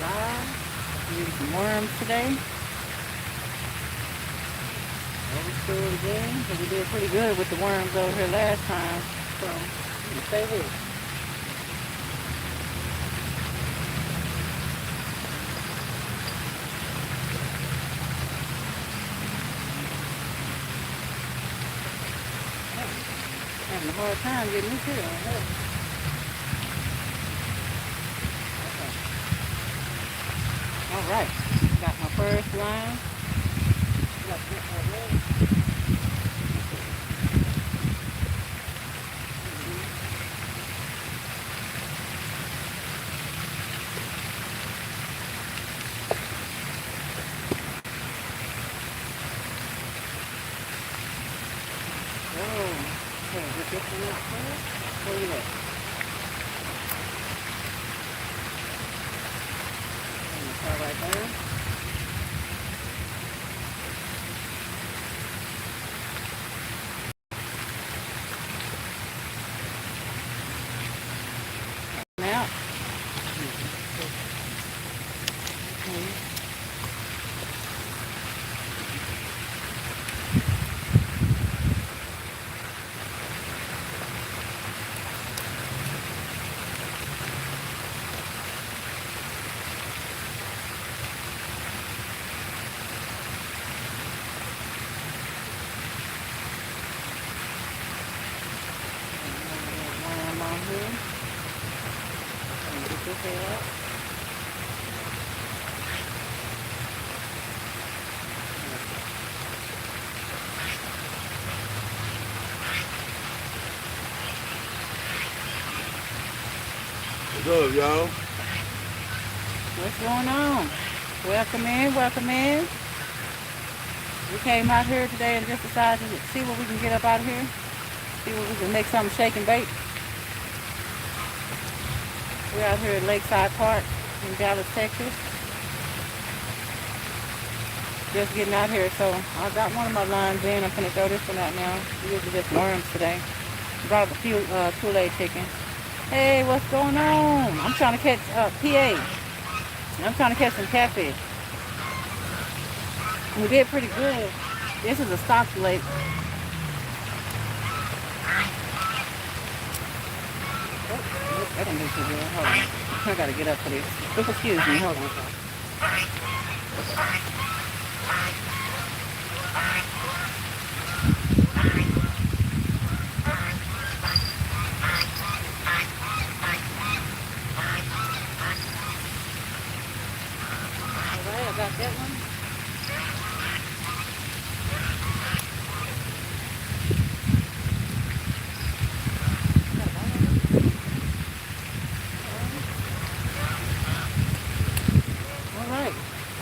live. Use some worms today. Overstood again, because we did pretty good with the worms over here last time. So, stay with it. Having a hard time getting this here on here. All right, got my first line. Get this one out first. Where you at? Right there. Now. What's up, y'all? What's going on? Welcome in, welcome in. We came out here today and just decided to see what we can get up out of here. See what we can make something shake and bake. We're out here at Lakeside Park in Dallas, Texas. Just getting out here, so I got one of my lines in. I'm gonna throw this one out now. We usually just worms today. Brought up a few Kool-Aid chicken. Hey, what's going on? I'm trying to catch PA. I'm trying to catch some catfish. We did pretty good. This is a stock lake. Oh, that didn't do too good. Hold on. I gotta get up for this. Excuse me. Hold on. Alright, I got that one.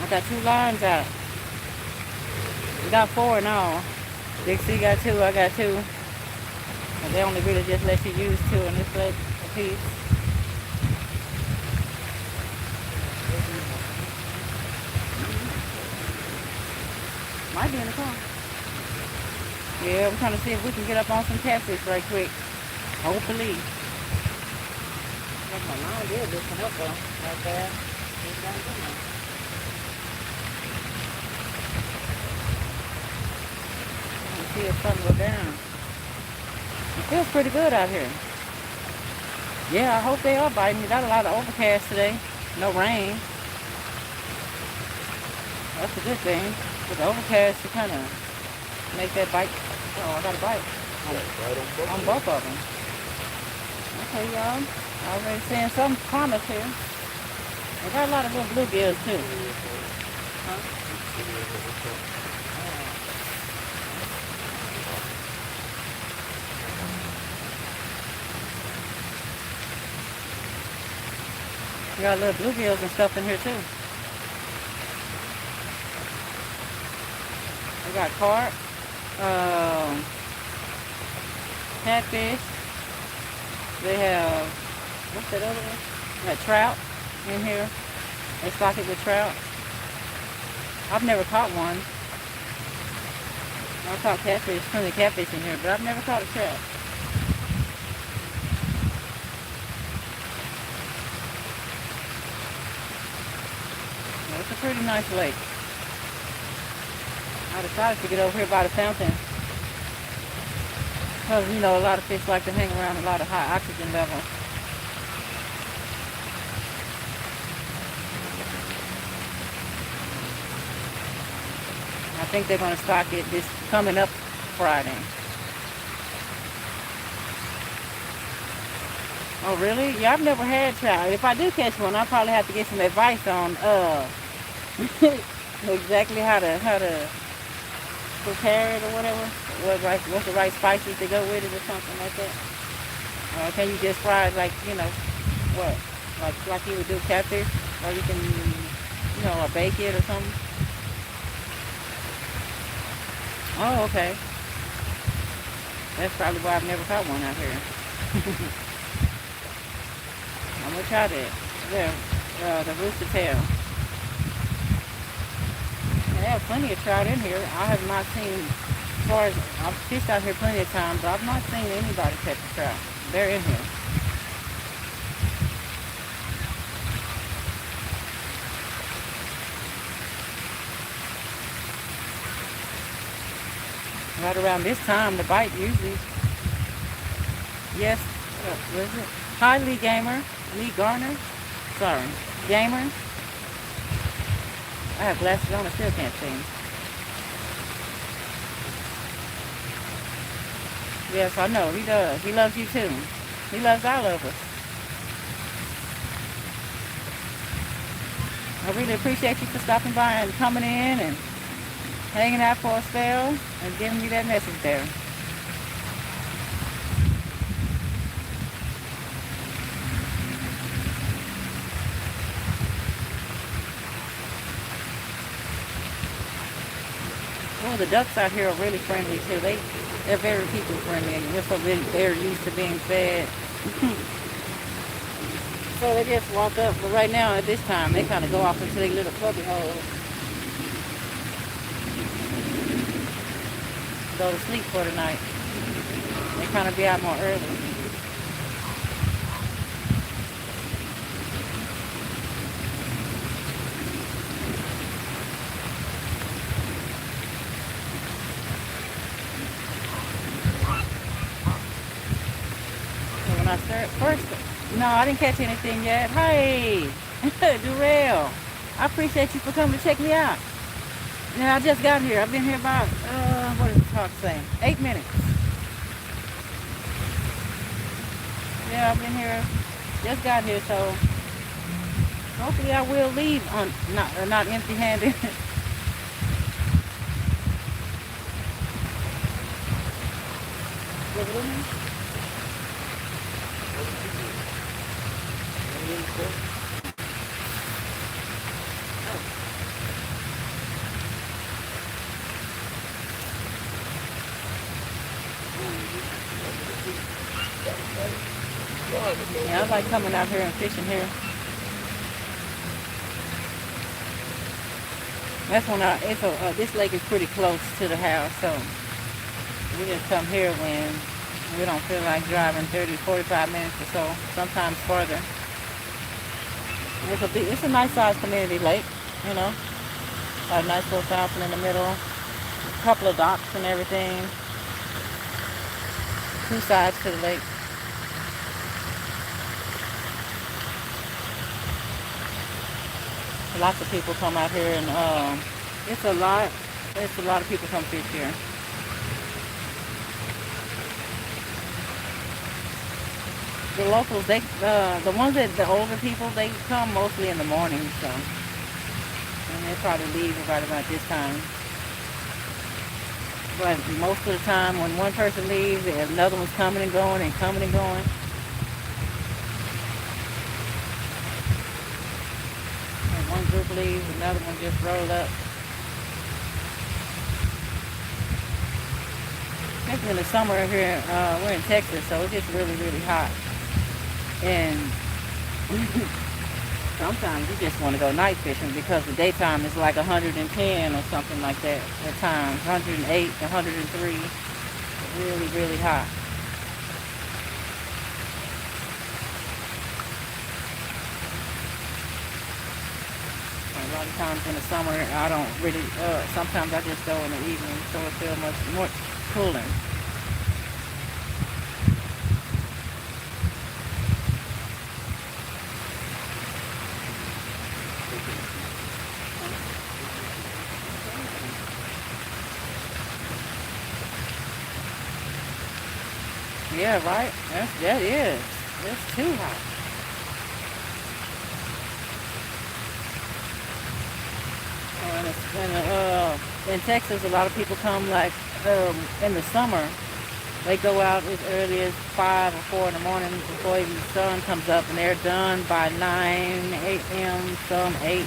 I got 2 lines out. We got 4 now. Big C got 2, I got 2. And they only really just let you use 2 in this lake a piece. Might be in the car. Yeah, I'm trying to see if we can get up on some catfish right quick. Hopefully. That's my line there, lifting up though. Right there. See if something go down. It feels pretty good out here. Yeah, I hope they are biting. We got a lot of overcast today. No rain. That's a good thing. With the overcast, you kind of make that bite. Oh, I got a bite. On both of them. Okay, y'all. Already seeing some promise here. We got a lot of little bluegills too. Huh? We got little bluegills and stuff in here too. We got carp, catfish. They have, what's that other one? We got trout in here. They stock it with trout. I've never caught one. I've caught catfish, plenty of catfish in here, but I've never caught a trout. it's a pretty nice lake. I decided to get over here by the fountain because, you know, a lot of fish like to hang around a lot of high oxygen levels. I think they're going to stock it this coming up Friday. Oh, really? Yeah, I've never had trout. If I do catch one, I'll probably have to get some advice on exactly how to prepare it or whatever. What's the right spices to go with it or something like that. Can you just fry it like, you know, what? Like you would do catfish? Or you can, you know, bake it or something? Oh, okay. That's probably why I've never caught one out here. I'm gonna try that. Yeah, the rooster tail. They have plenty of trout in here. I have not seen, as far as I've fished out here plenty of times, but I've not seen anybody catch a trout. They're in here. Right around this time, the bite usually. Yes, what is it? Hi, Lee Gamer. Lee Garner. Sorry. Gamer. I have glasses on, I still can't see. Yes, I know. He does. He loves you too. He loves all of us. I really appreciate you for stopping by and coming in and hanging out for a spell and giving me that message there. Well, the ducks out here are really friendly too. They're very people friendly, and they're used to being fed. So they just walk up. But right now, at this time, they kind of go off into their little cubby holes. Go to sleep for the night. They kind of be out more early. So when I start first, no, I didn't catch anything yet. Hey, Durrell, I appreciate you for coming to check me out. Yeah, I just got here. I've been here about, what is the talk saying? 8 minutes. Yeah, I've been here, just got here, so hopefully I will leave not empty-handed. Yeah, I like coming out here and fishing here. That's when this lake is pretty close to the house, so we just come here when we don't feel like driving 30, 45 minutes or so, sometimes farther. It's a nice sized community lake, you know. Got a nice little fountain in the middle, a couple of docks and everything. 2 sides to the lake. Lots of people come out here, and it's a lot of people come fish here. The locals, the ones the older people, they come mostly in the morning, so, and they probably leave right about this time. But most of the time, when one person leaves, another one's coming and going and coming and going. One group leaves, another one just roll up. Especially in the summer here, we're in Texas, so it's just really, really hot. And sometimes you just want to go night fishing because the daytime is like 110 or something like that at times. 108, 103. Really, really hot. A lot of times in the summer, I don't really, sometimes I just go in the evening, so it feels much more cooler. Yeah, right? That is. It's too hot. In Texas, a lot of people come like in the summer. They go out as early as 5 or 4 in the morning before even the sun comes up, and they're done by 9 a.m., some 8.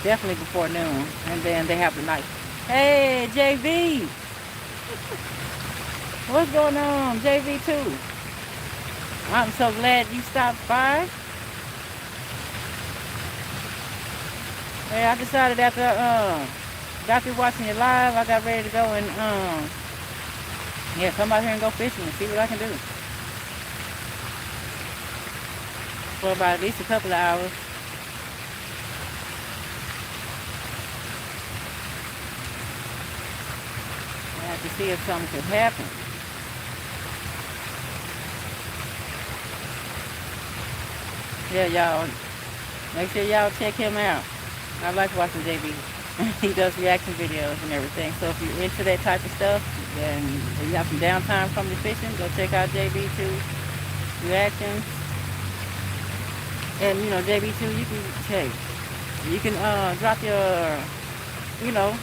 Definitely before noon. And then they have the night. Hey, JV! What's going on, JV2? I'm so glad you stopped by. Hey, I decided after watching your live, I got ready to go and yeah, come out here and go fishing and see what I can do. For about at least a couple of hours. I have to see if something could happen. Yeah, y'all. Make sure y'all check him out. I like watching JB. He does reaction videos and everything. So if you're into that type of stuff and you have some downtime from the fishing, go check out JB2 reactions. And you know, JB2, you can drop your, you know,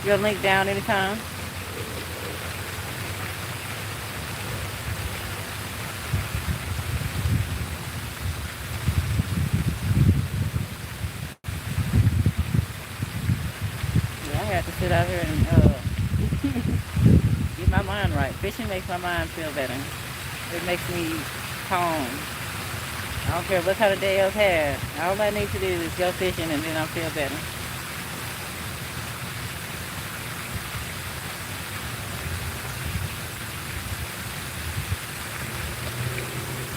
your link down anytime. To sit out here and get my mind right. Fishing makes my mind feel better. It makes me calm. I don't care what kind of day I've had. All I need to do is go fishing and then I'll feel better.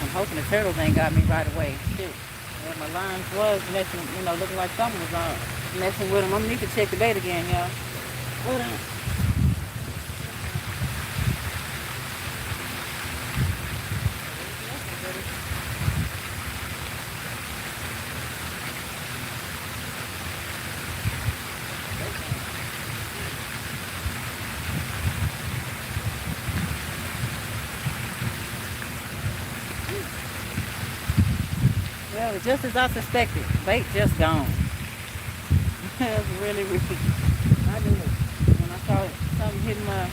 I'm hoping the turtles ain't got me right away. Shit. Yeah, my lines was messing, you know, looking like something was messing with them. I'm gonna need to check the bait again, y'all. Hold on. Well, just as I suspected, bait just gone. That's really weird. I knew it. When I saw something hitting my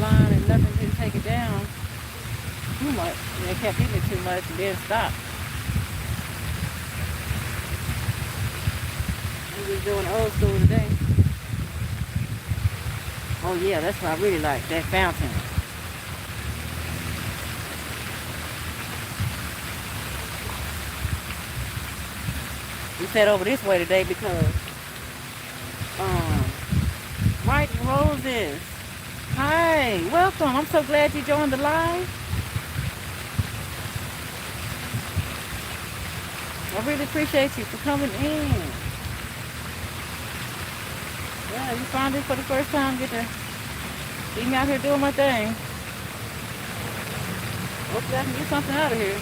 line and nothing didn't take it down too much. And it kept hitting it too much and then stopped. I'm just doing old school today. Oh yeah, that's what I really like, that fountain. We sat over this way today because White Roses. Hi, welcome. I'm so glad you joined the live. I really appreciate you for coming in. Yeah, you found it for the first time. Get to see me out here doing my thing. Hopefully I can get something out of here.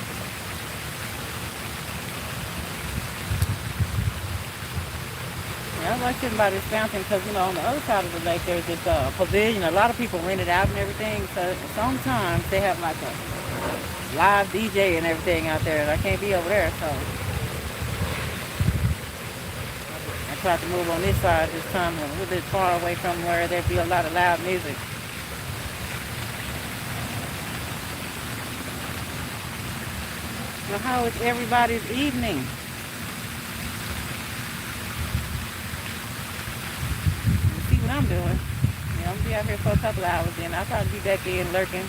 I like sitting by this fountain because, you know, on the other side of the lake there's this pavilion. A lot of people rent it out and everything. So sometimes they have like a live DJ and everything out there. And I can't be over there, so I tried to move on this side this time, a little bit far away from where there'd be a lot of loud music. Well, how is everybody's evening? I'm doing. Yeah, I'm gonna be out here for a couple of hours, then I'll probably be back in lurking.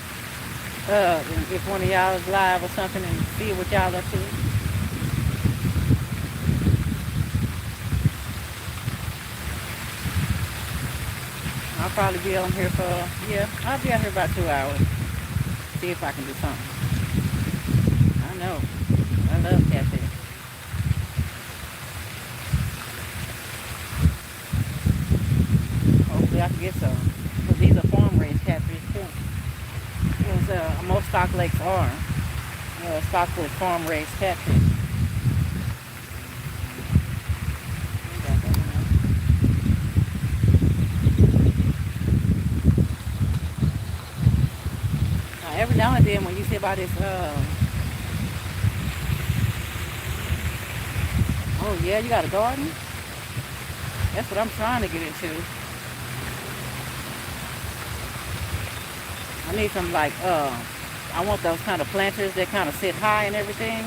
If one of y'all is live or something, and see what y'all up to. I'll probably be on here for, yeah, I'll be out here about 2 hours. See if I can do something. I know. I love catfish. have to get some. But these are farm raised catfish too. Because most stock lakes are. Stocked with farm raised catfish. Now, every now and then when you see about this, oh yeah, you got a garden? That's what I'm trying to get into. I need some like, I want those kind of planters that kind of sit high and everything.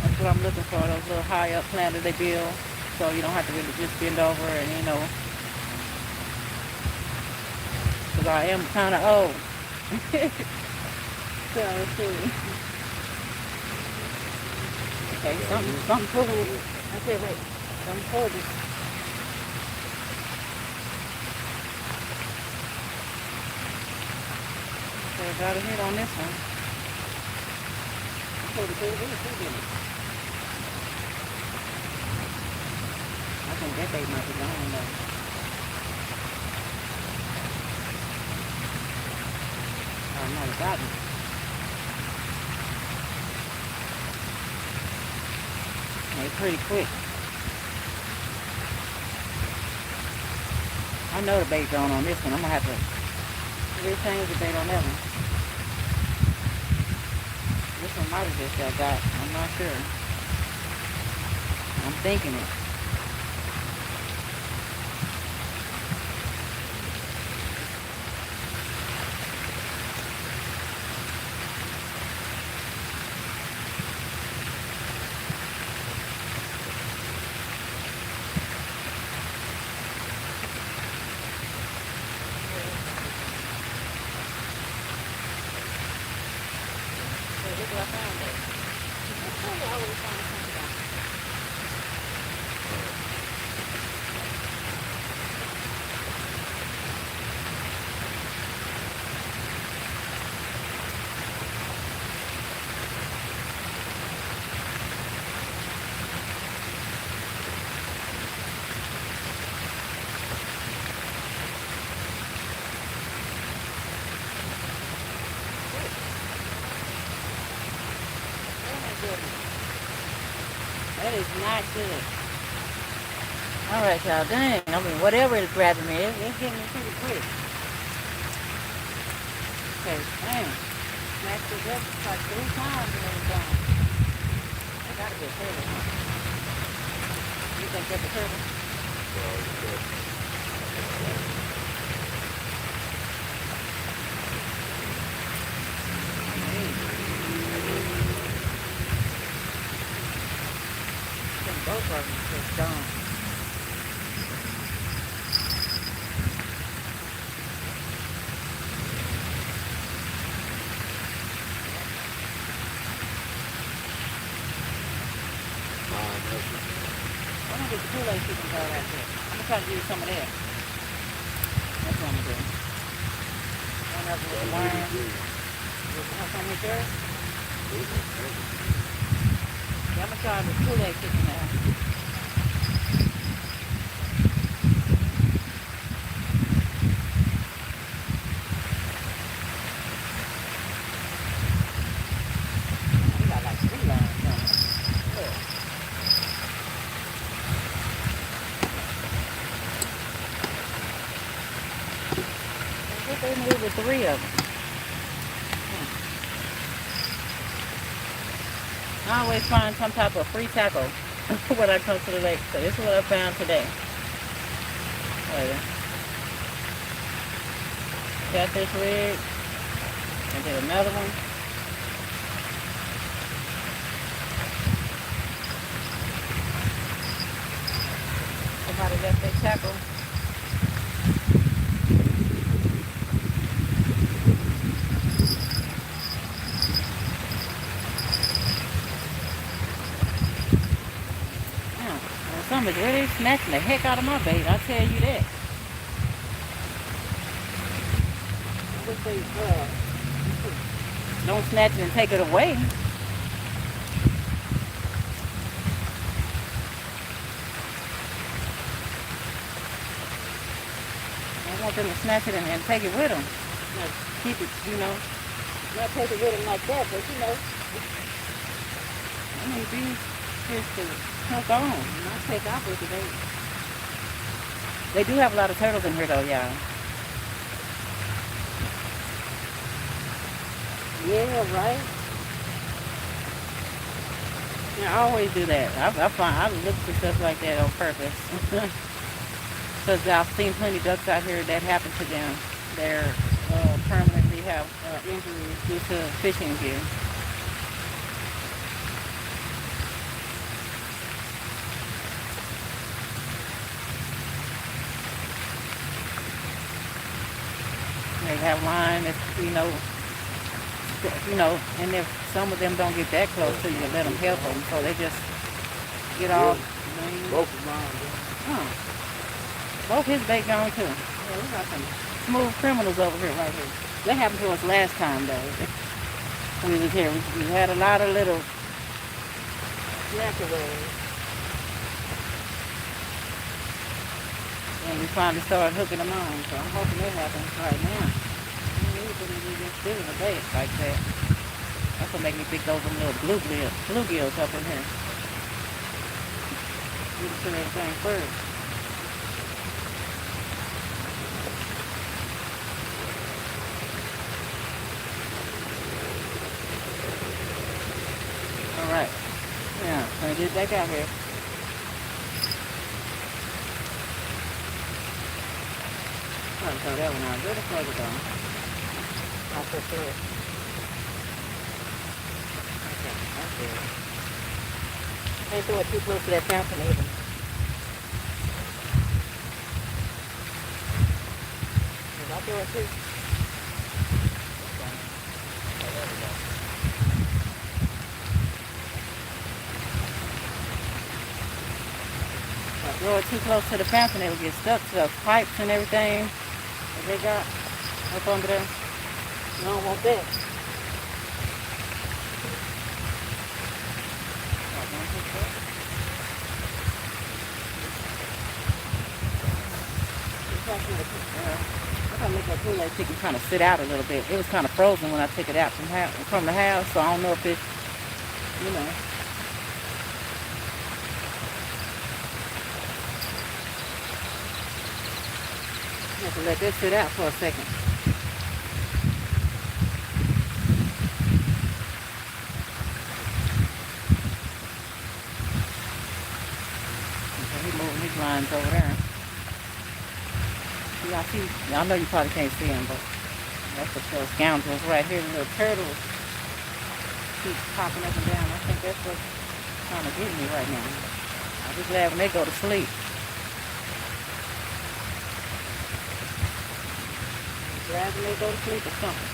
That's what I'm looking for, those little high up planters they build. So you don't have to really just bend over and, because I am kind of old. So, let's see. Okay, something cool. I said, wait, something cool. Okay, got a hit on this one. I think that bait might be gone though. I might have gotten it. It's pretty quick. I know the bait gone on this one. I'm gonna have to rechange the bait on that one. This one might have just got. I'm not sure. I'm thinking it. Look what I found there. I always find something out. That is not good. All right, y'all. Dang. I mean, whatever is grabbing me, it's getting me pretty quick. Okay, dang. Snatched it up like 3 times and it was gone. That gotta be a turtle, huh? You think that's a turtle? Both of them just gone. I'm gonna get the Kool-Aid chicken bar right there. I'm gonna try to use some of that. That's what I'm gonna do. One of them with the worm. Have some with yours? Yeah, I'm gonna try the Kool-Aid chicken now. We got like 3 lines on it. Look. What they move with 3 of them? I always find some type of free tackle when I come to the lake. So this is what I found today. Catfish rig. And then another one. Somebody left their tackle. Something's really snatching the heck out of my bait, I'll tell you that. I wish they don't snatch it and take it away. want them to snatch it and take it with them. Like, keep it, not take it with them like that, but I mean, these fish to hook on, not take off with it. They do have a lot of turtles in here though, y'all. Yeah, right. Yeah, I always do that. I look for stuff like that on purpose. Because I've seen plenty of ducks out here that happen to them. They're permanently have injuries due to fishing gear. They have line that's, and if some of them don't get that close to you, let them help them. So they just get all. Both of mine. Both his bait gone too. Yeah, we got some smooth criminals over here, right here. That happened to us last time though. We was here. We had a lot of little snappaways. And we finally started hooking them on. So I'm hoping that happens right now. We just still in the bait like that. That's what make me think those are little bluegills up in here. We just put everything first. Alright. Yeah, gonna get back out here. I'll throw that one out. Where the fuck is it going? I'll put through it. Okay, that's good. Ain't throw it too close to that fountain either. I'll throw it too. If I throw it too close to the fountain, it'll get stuck to the pipes and everything that they got up under there. I don't want that. I gotta make that Kool-Aid chicken kind of sit out a little bit. It was kind of frozen when I took it out from the house, so I don't know if it's, I have to let this sit out for a second. Okay, he's moving his lines over there. Y'all know you probably can't see them, but that's what those scoundrels right here, the little turtles keep popping up and down. I think that's what's trying to get me right now. I'll be glad when they go to sleep. Glad when they go to sleep or something.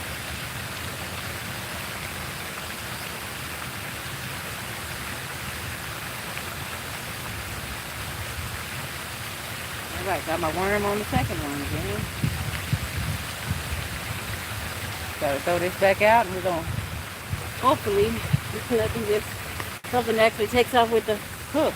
Alright, got my worm on the second one again. Gotta throw this back out and we're gonna hopefully let them get something that actually takes off with the hook.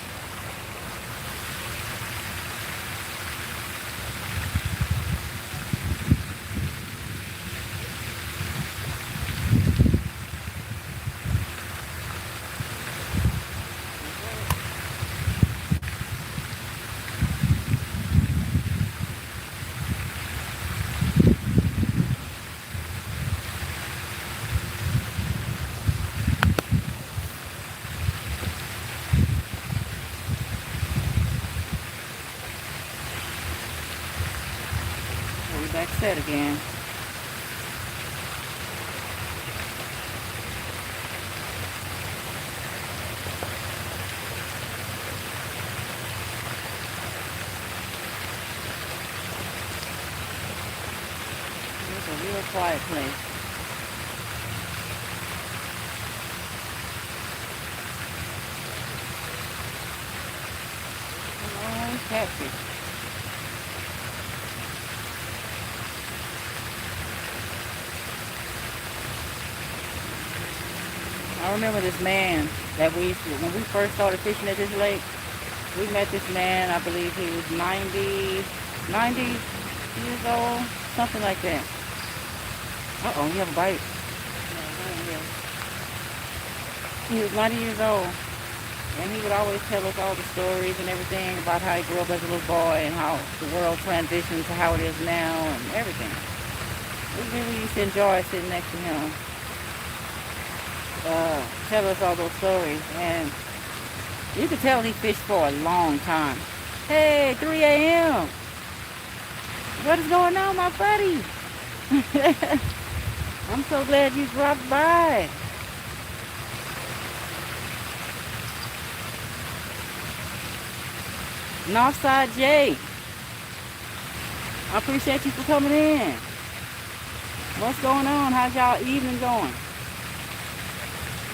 Back set again. It's a real quiet place. Long catfish. I remember this man that we used to, when we first started fishing at this lake, we met this man, I believe he was 90, years old, something like that. Uh-oh, you have a bite. He was 90 years old, and he would always tell us all the stories and everything about how he grew up as a little boy and how the world transitioned to how it is now and everything. We really used to enjoy sitting next to him, tell us all those stories, and you could tell he fished for a long time. Hey, 3 a.m. What is going on, my buddy? I'm so glad you dropped by. Northside J, I appreciate you for coming in. What's going on? How's y'all evening going?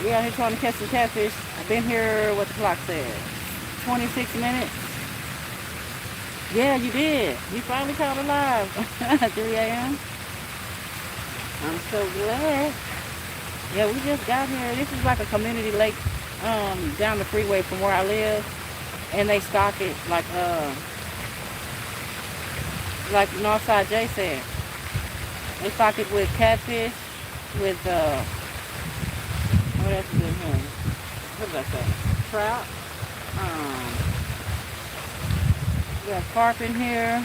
We out here trying to catch some catfish. I've been here, what the clock says, 26 minutes. Yeah, you did. You finally caught alive. 3 a.m. I'm so glad. Yeah, we just got here. This is like a community lake down the freeway from where I live. And they stock it like Northside J said. They stock it with catfish, with what else is in here? What did I say? Trout. We have carp in here.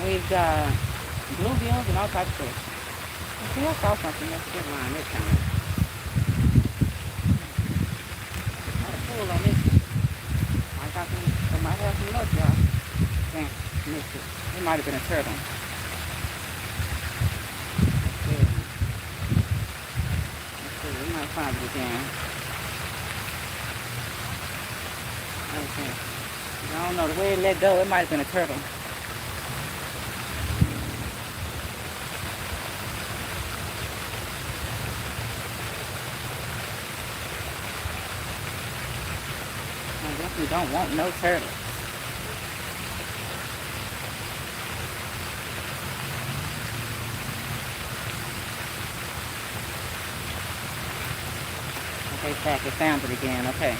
We've got bluegills and all types of fish. I think I saw something. That's a good line this time. Not a pull on this. I might have some luck, y'all. Damn, missed it. It might have been a turtle. Let's see. We might find it again. Okay. I don't know. The way it let go, it might have been a turtle. I definitely don't want no turtles. Okay, Jack, it found it again. Okay.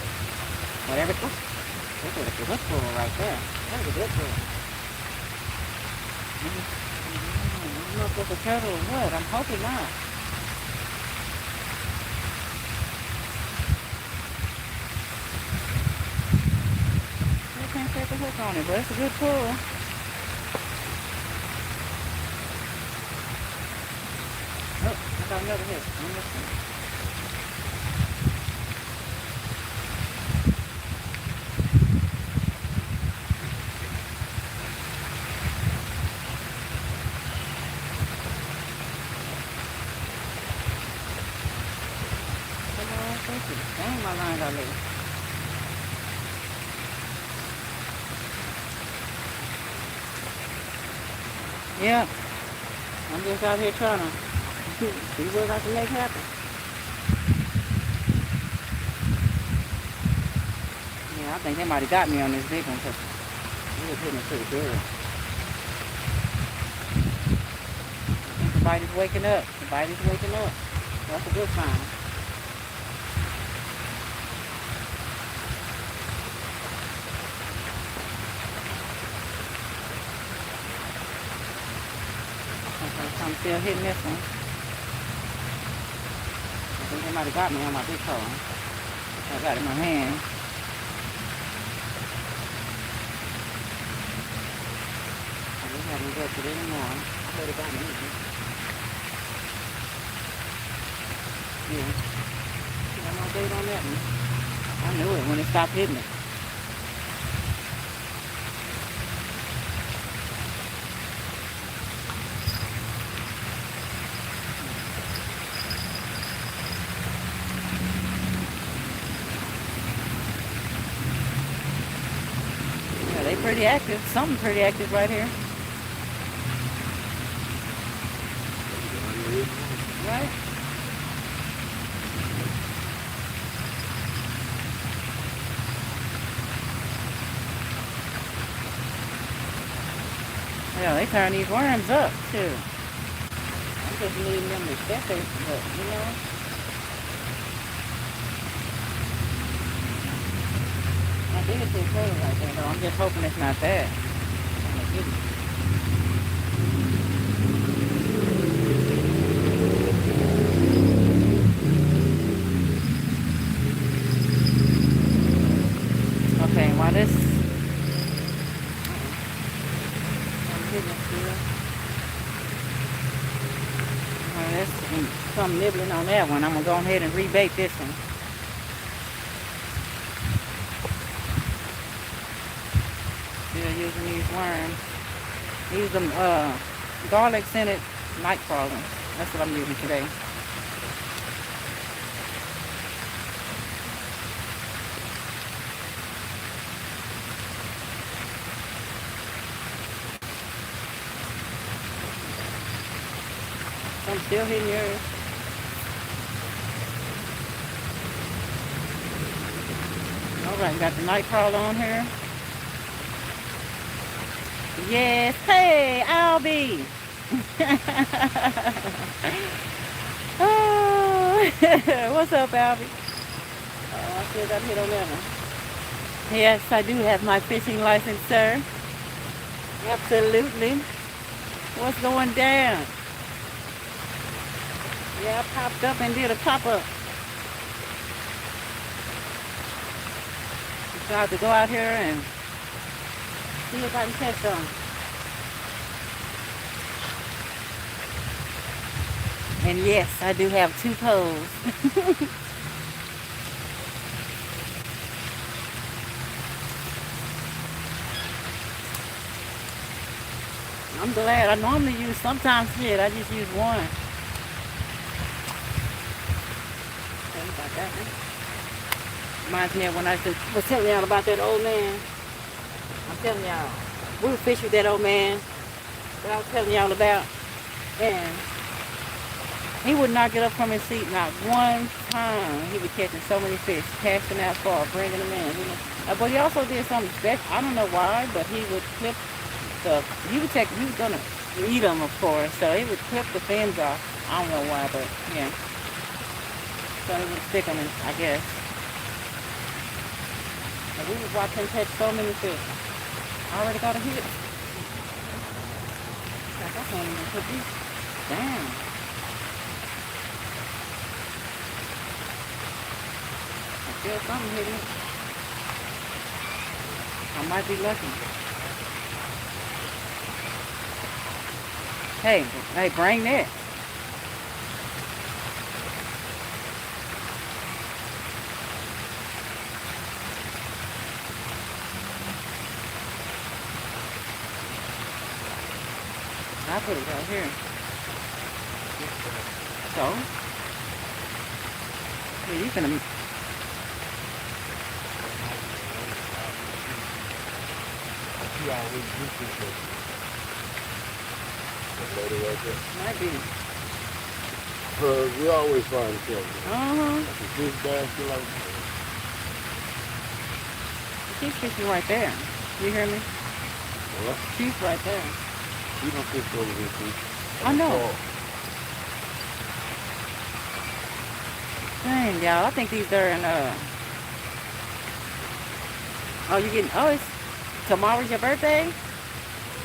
Whatever. Look at the good pull right there. That's a good pull. I don't know if it's a turtle or what. I'm hoping not. I can't set the hook on it, but it's a good pull. Oh, I got another hook on this one. Dang, my line got loose. Yeah, I'm just out here trying to see what I can make happen. Yeah, I think they might have got me on this big one because it was hitting it pretty good. I think the bite is waking up. The bite is waking up. That's a good sign. I'm still hitting this one. I think they might have got me on my big toe. I got it in my hand. I just haven't got it anymore. I thought it got me. Yeah. Got no date on that one. I knew it when it stopped hitting it. Pretty active. Something pretty active right here. Right? Yeah, they turn these worms up too. I'm just leaving them to set their, but you know. I did see a turtle right there though. I'm just hoping it's not that. this. I'm hitting it still. That's some nibbling on that one. I'm gonna go ahead and rebake this one. Still using these worms. These them garlic scented night crawlers. That's what I'm using today. I'm still hitting yours. Alright, got the night crawler on here. Yes, hey, Albie. Oh, what's up, Albie? Oh, I still got hit on that one. Yes, I do have my fishing license, sir. Absolutely. What's going down? Yeah, I popped up and did a pop-up. So I have to go out here and see if I can catch some. And yes, I do have 2 poles. I'm glad. I normally use sometimes shit. I just use one. About that one. Reminds me of when I was telling y'all about that old man. I'm telling y'all, we were fishing with that old man that I was telling y'all about, and he would not get up from his seat not one time. He was catching so many fish, casting out far, bringing them in. You know? But he also did something special. I don't know why, but he would clip he was gonna eat them, of course, so he would clip the fins off. I don't know why, but yeah. So he would stick them in, I guess. And we was watching him catch so many fish. I already got a hit. Like, I can't even put these down. I feel something hitting it. I might be lucky. Hey, bring that. I put it right here. So, yeah, you can. Might be. We always find each other. Uh-huh. Like a fish basket like that. She's fishing right there. You hear me? What? She's right there. You don't fish over here, too. I know. Dang, y'all. I think these are in, oh, you getting, oh, it's, tomorrow's your birthday?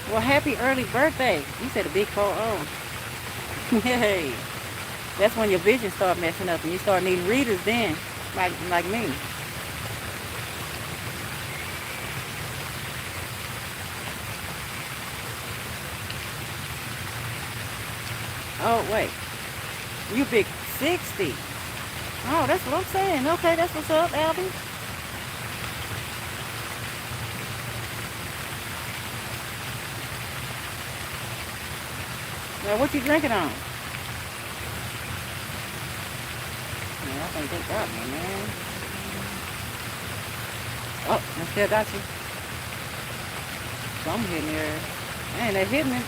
Well, happy early birthday. You said a big 4-0. Hey. That's when your vision start messing up and you start needing readers then, like me. Oh, wait. You big 60. Oh, that's what I'm saying. Okay, that's what's up, Albie. Now, what you drinking on? Man, I think they got me, man. Oh, I still got you. Some hitting here. Man, they hit me.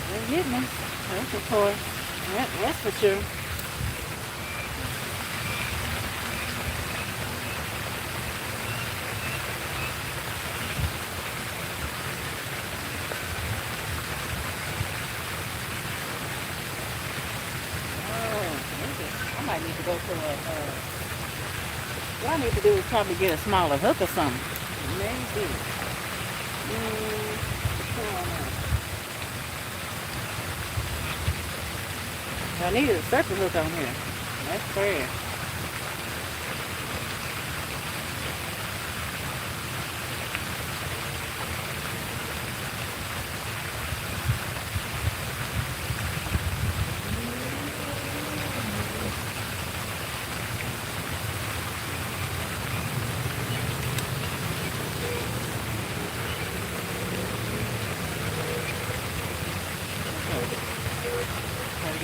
They hit me. That's for sure. That's for sure. I might need to go to what I need to do is probably get a smaller hook or something. Maybe. I needed a circle hook on here. That's fair.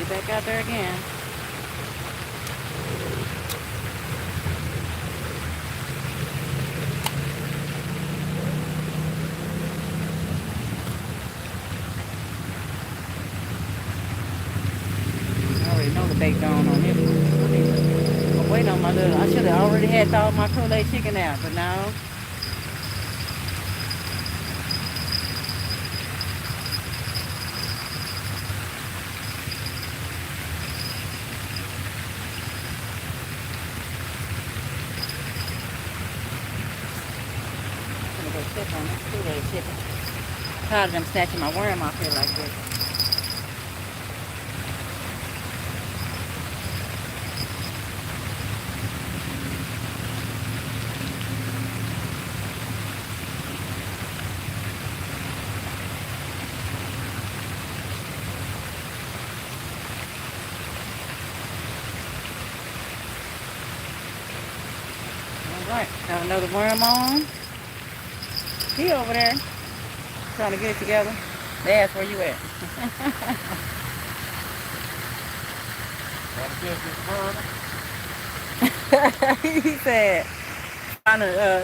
get back out there again. I already know the bait gone on him. I'm waiting on my little. I should have already had thawed my Kool-Aid chicken out, but no. I'm gonna go check on this Kool-Aid chicken. Tired of them snatching my worm off here like this. Alright, got another worm on. He over there trying to get it together. They asked where you at. He said,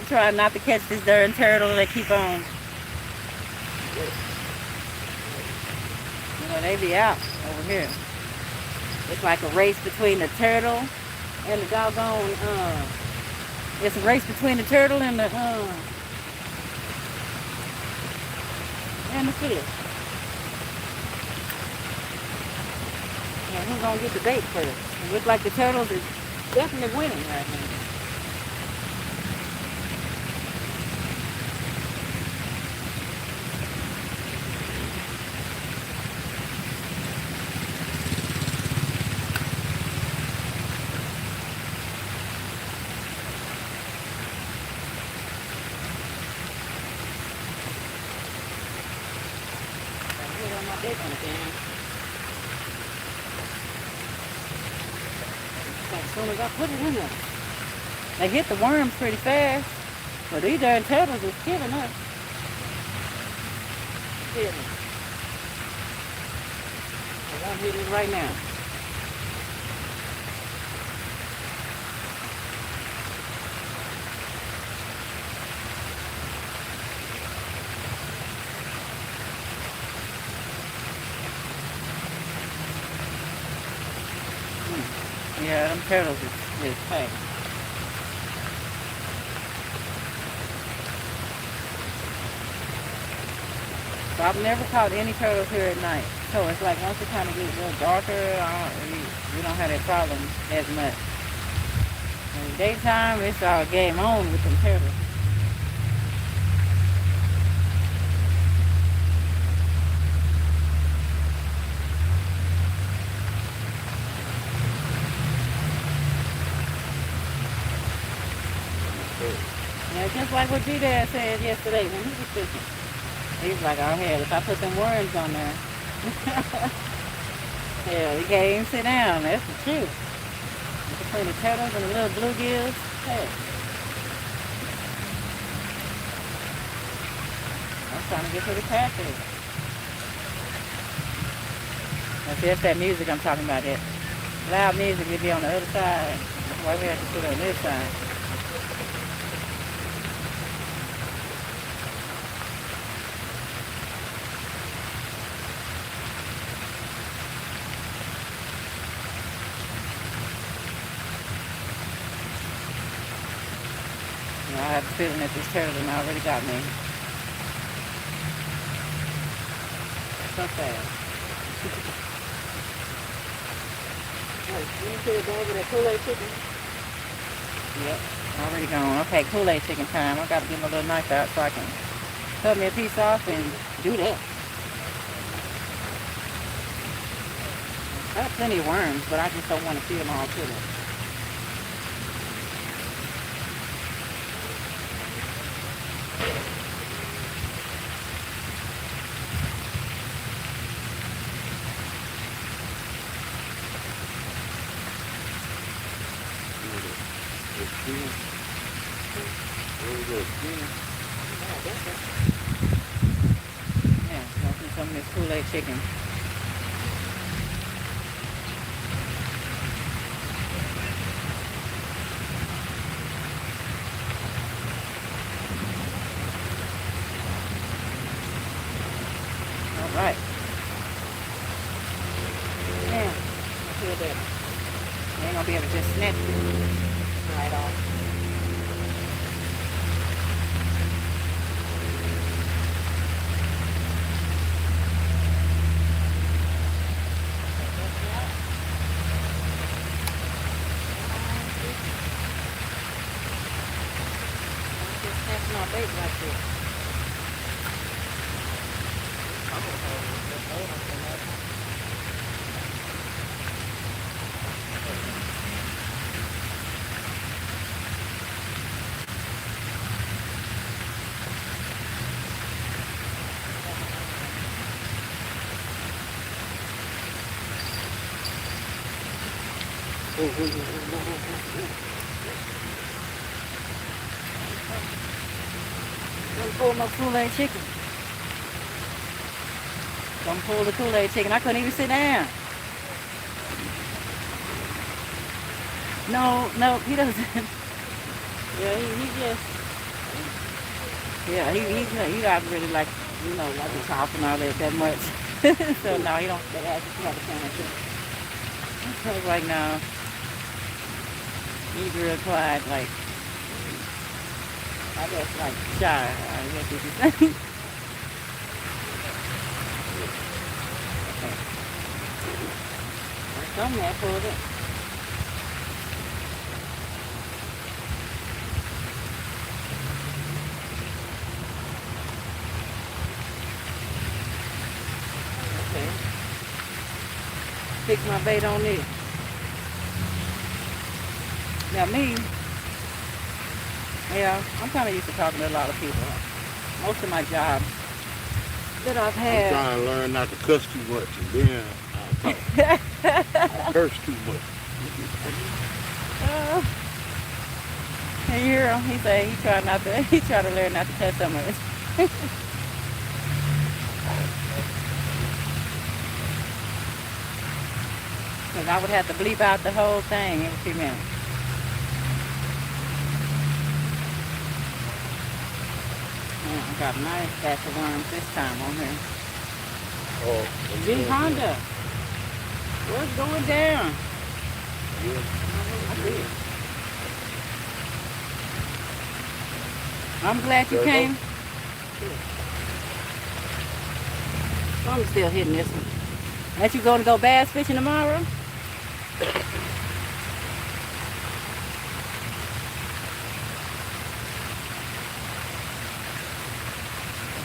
trying not to catch this darn turtle that keep on. You know, they be out over here. It's like a race between the turtle and the doggone, it's a race between the turtle and the fish. And who's gonna get the bait first? It looks like the turtles is definitely winning right now. Like as soon as I put it in there, they hit the worms pretty fast, but these darn turtles is killing us. Killing. I'm hitting it right now. Yeah, them turtles is packed. So I've never caught any turtles here at night. So it's like once it kind of gets a little darker, we don't have that problem as much. In the daytime, it's all game on with them turtles. Yeah, just like what G-Dad said yesterday when he was fishing. He's like, oh hell, if I put them worms on there, hell, he can't even sit down. That's the truth. Between the turtles and the little bluegills, hell. I'm trying to get to the catfish. That's that music I'm talking about. That loud music will be on the other side. That's why we have to sit on this side. I have a feeling that this turtle already got me. So fast. You see the bag of that Kool-Aid chicken? Yep, already gone. Okay, Kool-Aid chicken time. I gotta get my little knife out so I can cut me a piece off and do that. I have plenty of worms, but I just don't want to feed them all to them. Yeah, I'll do some of this Kool-Aid chicken. Right. Damn. I feel that. You ain't gonna be able to just snatch it right off. Just snatch my bait like this. Don't pull no Kool-Aid chicken. Don't pull the Kool-Aid chicken. I couldn't even sit down. No, he doesn't. Yeah, he just. Yeah, he not really like, like to talk and all that much. So no, he don't. That ass is not the kind of thing. So it's like no. He's real quiet, like. I guess like shy. I guess you could say. Okay. Some there pulled it. Okay. Fix my bait on this. Now me, yeah, I'm kind of used to talking to a lot of people. Most of my jobs that I've I'm had. trying to learn not to cuss too much, and then I curse too much. And you hear him? He say he try to learn not to cuss so much. Cause I would have to bleep out the whole thing every few minutes. Yeah, I got a nice batch of worms this time on here. Oh, Big Honda. What's going down? Yeah. I see it. I'm glad you came. I'm still hitting this one. Aren't you going to go bass fishing tomorrow?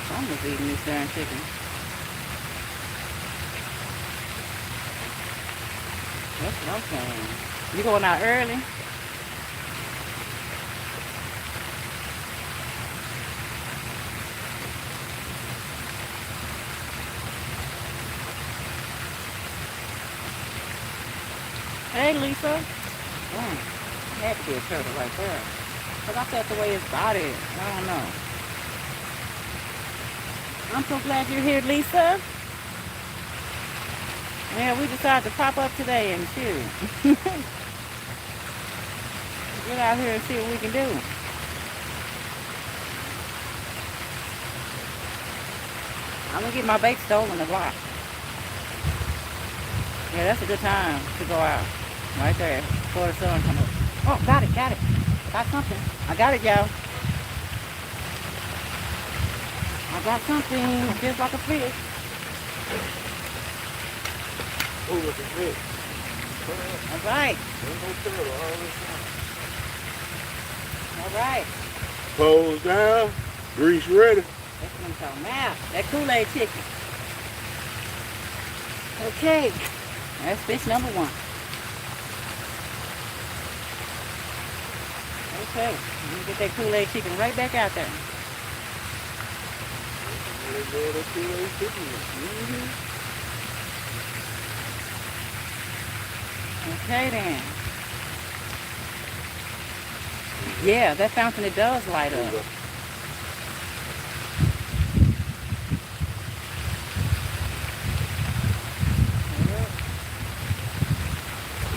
Someone's eating this darn chicken. That's what I'm saying. You going out early? Hey, Lisa. Had to be a turtle right there. Because I felt the way his body is. I don't know. I'm so glad you're here, Lisa. Yeah, we decided to pop up today and shoot. Get out here and see what we can do. I'm going to get my bait stolen a lot. Yeah, that's a good time to go out. Right there. Before the sun comes up. Oh, got it. Got something. I got it, y'all. I got something just like a fish. Oh, look at this. All right. All right. Pose down. Grease ready. That's what I'm talking about. That Kool-Aid chicken. Okay. That's fish number one. Okay. You get that Kool-Aid chicken right back out there. Okay then. Yeah, that fountain, it does light up.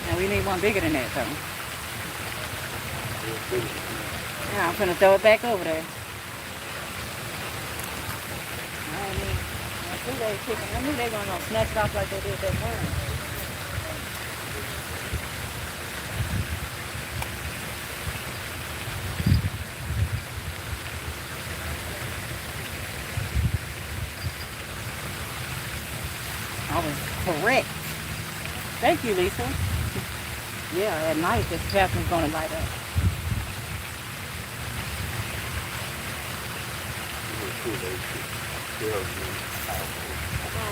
And we need one bigger than that though. Yeah, I'm gonna throw it back over there. Okay. Kool-Aid chicken. I knew they were gonna snatch it off like they did that worm. I was correct. Thank you, Lisa. Yeah, at night this bathroom's gonna light up.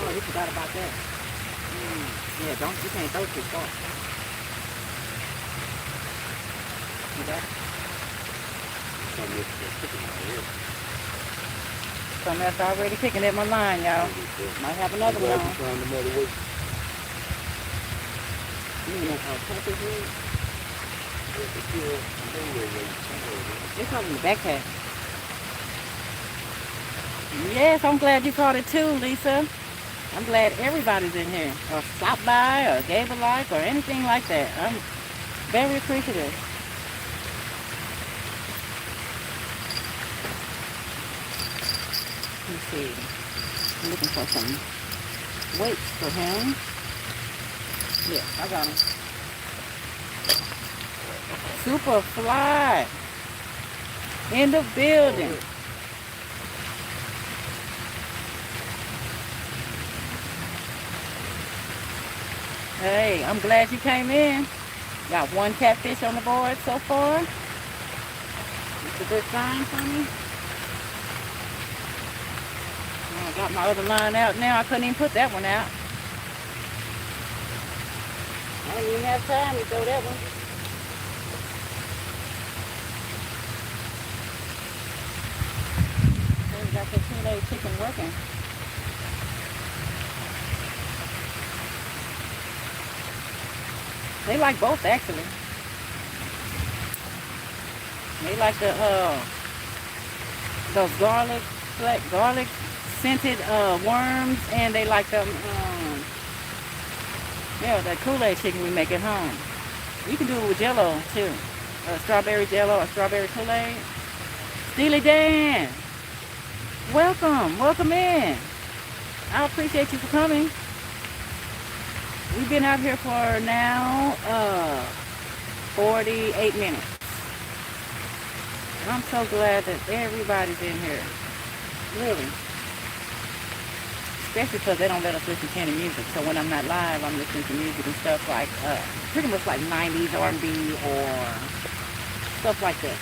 Oh, you forgot about that. Yeah, you can't throw too far. See that? Something that's already picking at my line, y'all. Might have another one on. You mean Texas weed? It's not in the backpack. Yes, I'm glad you caught it too, Lisa. I'm glad everybody's in here, or stopped by, or gave a like, or anything like that. I'm very appreciative. Let me see. I'm looking for some weights for him. Yeah, I got him. Super fly in the building. Hey, I'm glad you came in. Got one catfish on the board so far. It's a good sign for me. I got my other line out now. I couldn't even put that one out. I didn't even have time to throw that one. So we got the Kool-Aid chicken working. They like both actually. They like the those garlic scented worms, and they like them yeah, that Kool-Aid chicken we make at home. You can do it with Jello too. Strawberry Jello or strawberry Kool-Aid. Steely Dan, welcome in. I appreciate you for coming. We've been out here for now 48 minutes. And I'm so glad that everybody's in here. Really. Especially because they don't let us listen to any music. So when I'm not live, I'm listening to music and stuff like, pretty much like 90s R&B or stuff like that.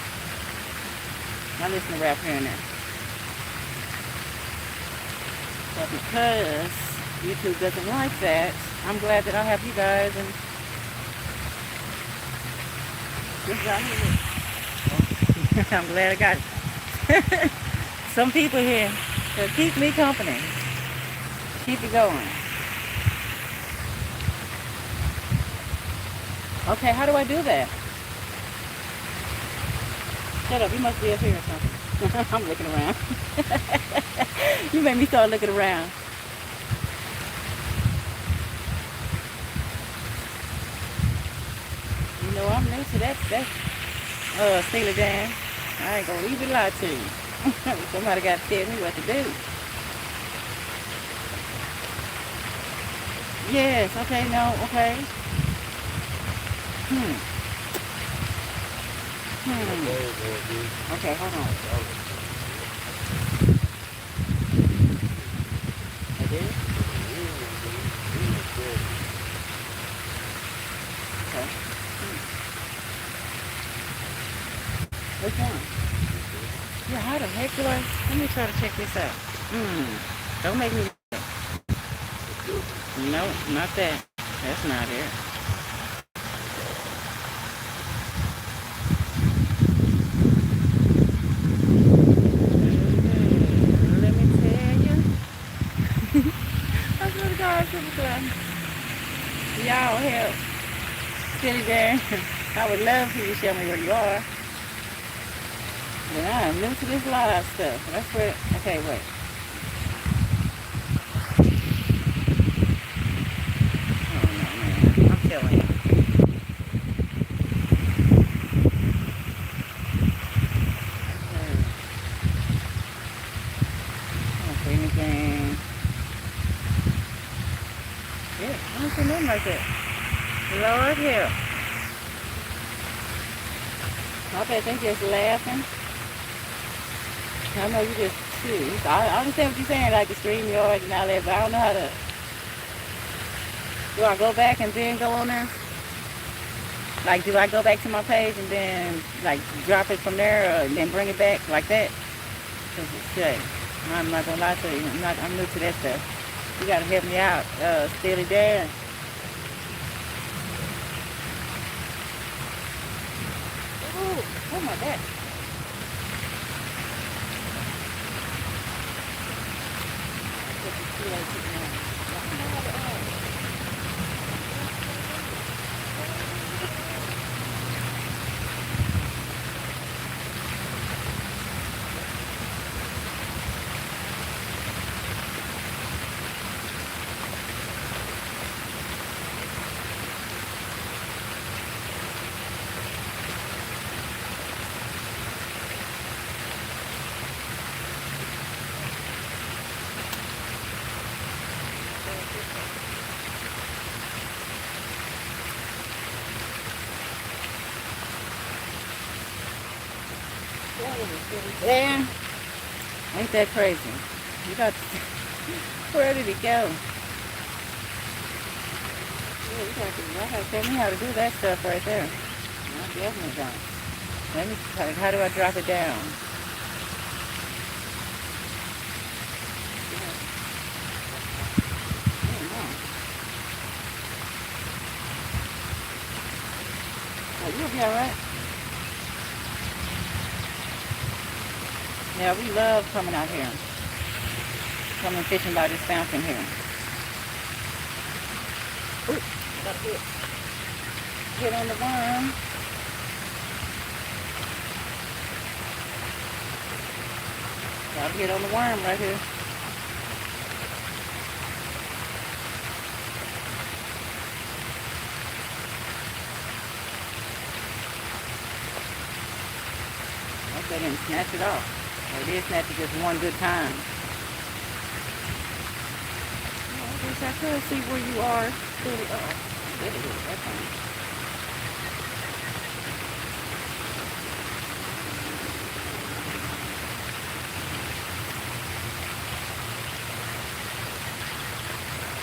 I listen to rap here and there. But because YouTube doesn't like that, I'm glad that I have you guys, and this out here. I'm glad I got some people here to keep me company. Keep it going. Okay, how do I do that? Shut up, you must be up here or something. I'm looking around. You made me start looking around. You know, I'm new to that Steely Dan. I ain't gonna even lie to you. Somebody got to tell me what to do. Yes, okay, no, okay. Okay, hold on. I did? Okay. Which one? Yeah, how the heck do I? Let me try to check this out. Don't make me. No, not that. That's not it. Let me tell you. I swear to God, y'all help. Steely Dan. I would love for you to show me where you are. But I'm new to this live stuff. That's where. Okay, wait. Anything. Yeah, I don't see nothing like that. Lord help. I bet they just laughing. I know you just too. I understand what you're saying, like the stream yard and all that, but I don't know how to. Do I go back and then go on there? Like, do I go back to my page and then like drop it from there, and then bring it back like that? Cause shit, I'm not gonna lie to you. I'm new to that stuff. You gotta help me out, Steely Dan. Ooh, oh my God. Yeah, ain't that crazy? You got where did he go? Yeah, you gotta tell me how to do that stuff right there. I definitely don't. Let me how do I drop it down? I don't know. Oh, you'll be alright. Yeah, we love coming out here. Coming fishing by this fountain here. Ooh, got hit. Hit on the worm. Got hit on the worm right here. Hope they didn't snatch it off. Or they did snatch it just one good time. Oh, I wish I could see where you are. Oh, there it is. That's fine.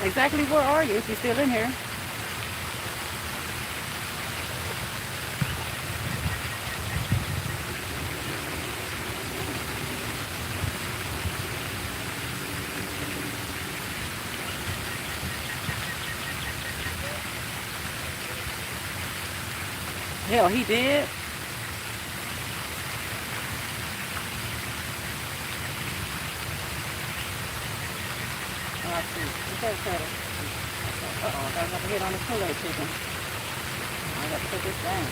Exactly where are you if you're still in here? Hell, he did. Oh, I see. What's that settle? Uh-oh, I got to hit on the Kool-Aid chicken. I got to put this down.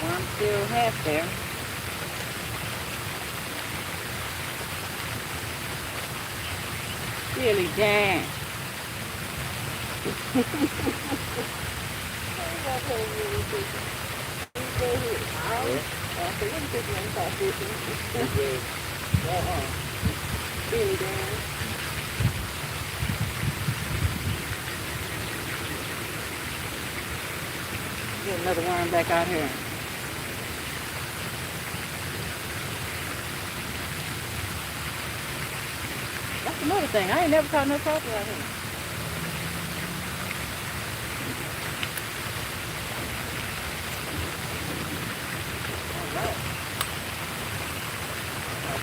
Worm still half there. Really dang. Really dang. Get another worm back out here. That's another thing. I ain't never caught no crappie out here. Alright.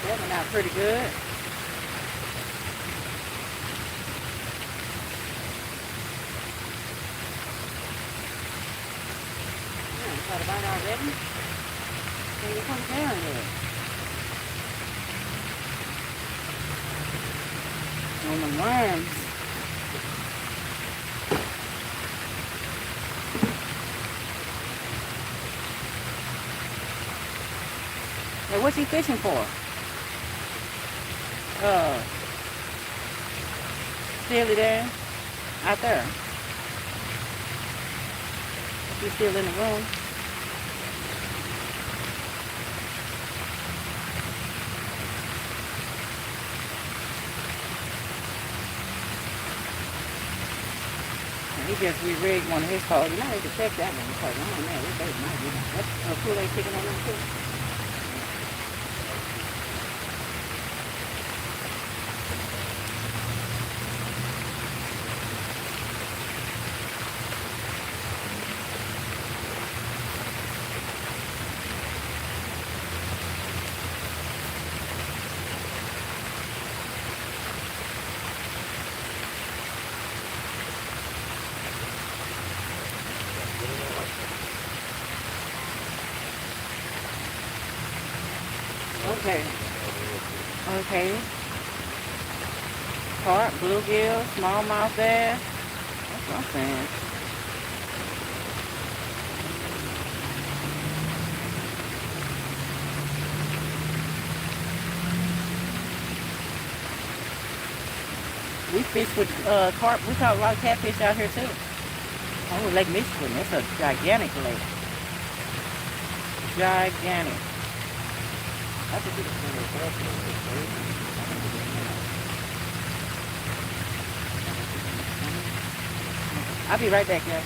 That one out pretty good. Yeah, got a bite already. Can you come down here? On the worms. Hey, what's he fishing for? Steely there, out there. She's still in the room. And he just re-rigged one of his cars. You might have to check that one because I don't know. That might be that's a Kool-Aid chicken on them too. Okay. Okay. Carp, bluegill, smallmouth there. That's what I'm saying. We fish with carp. We caught a lot of catfish out here too. Oh, Lake Michigan. That's a gigantic lake. Gigantic. I could do the same as that. I'll be right back, guys.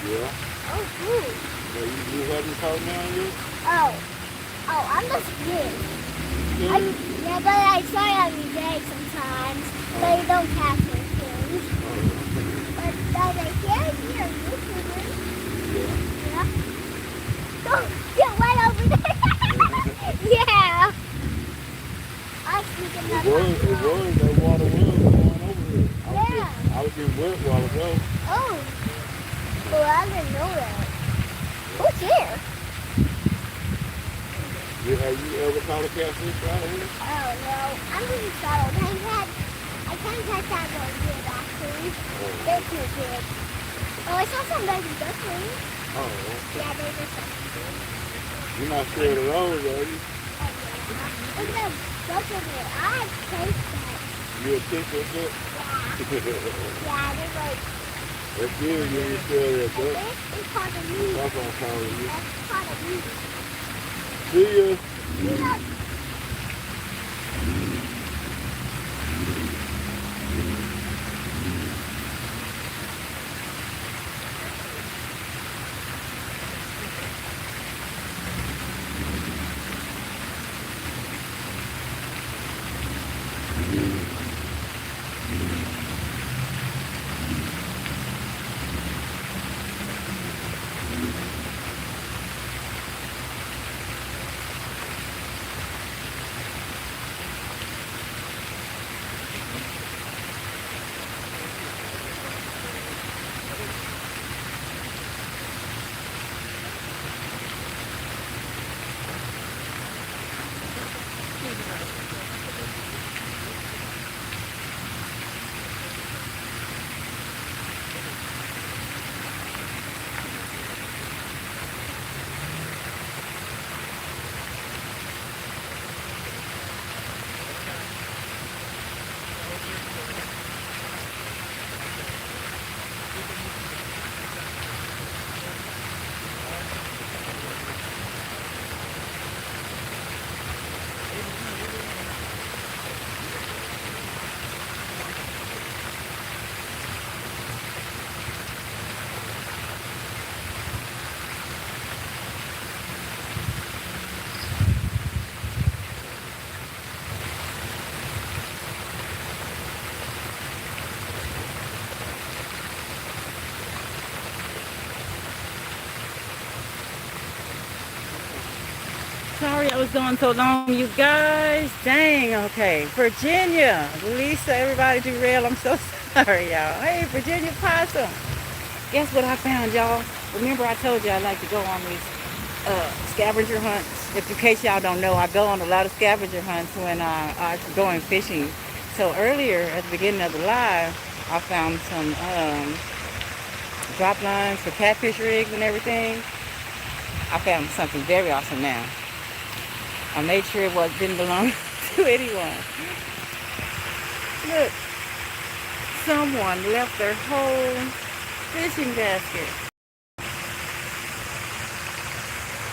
Yeah. Oh, cool. So you haven't caught none yet? Oh, I'm just good. Good? Yeah, but I try every day sometimes. But you don't catch things. But I can hear YouTubers. Yeah. Go, get right over there. Yeah. I'm speaking of that water was going over here. Yeah. I was getting wet a while ago. Oh. Well, I didn't know that. Who's here? Have you ever caught a catfish out here? Oh no, I'm really sorry. I can't catch that one good actually. They're too big. Oh, I saw some baby ducklings. Oh, okay. Yeah, they were so big. You're not scared of those, are you? Oh yeah. Look at them ducklings. I have taste that. You a kick or something? Yeah, they're like. That's good, you ain't scared of that. It's part of me. That's what I'm calling you. That's part of me. See ya. Yeah. Sorry I was gone so long, you guys. Dang, okay. Virginia. Lisa, everybody derailed. I'm so sorry, y'all. Hey, Virginia Possum. Guess what I found, y'all? Remember I told you I like to go on these scavenger hunts. If in case y'all don't know, I go on a lot of scavenger hunts when I'm going fishing. So earlier, at the beginning of the live, I found some drop lines for catfish rigs and everything. I found something very awesome now. I made sure it didn't belong to anyone. Look, someone left their whole fishing basket.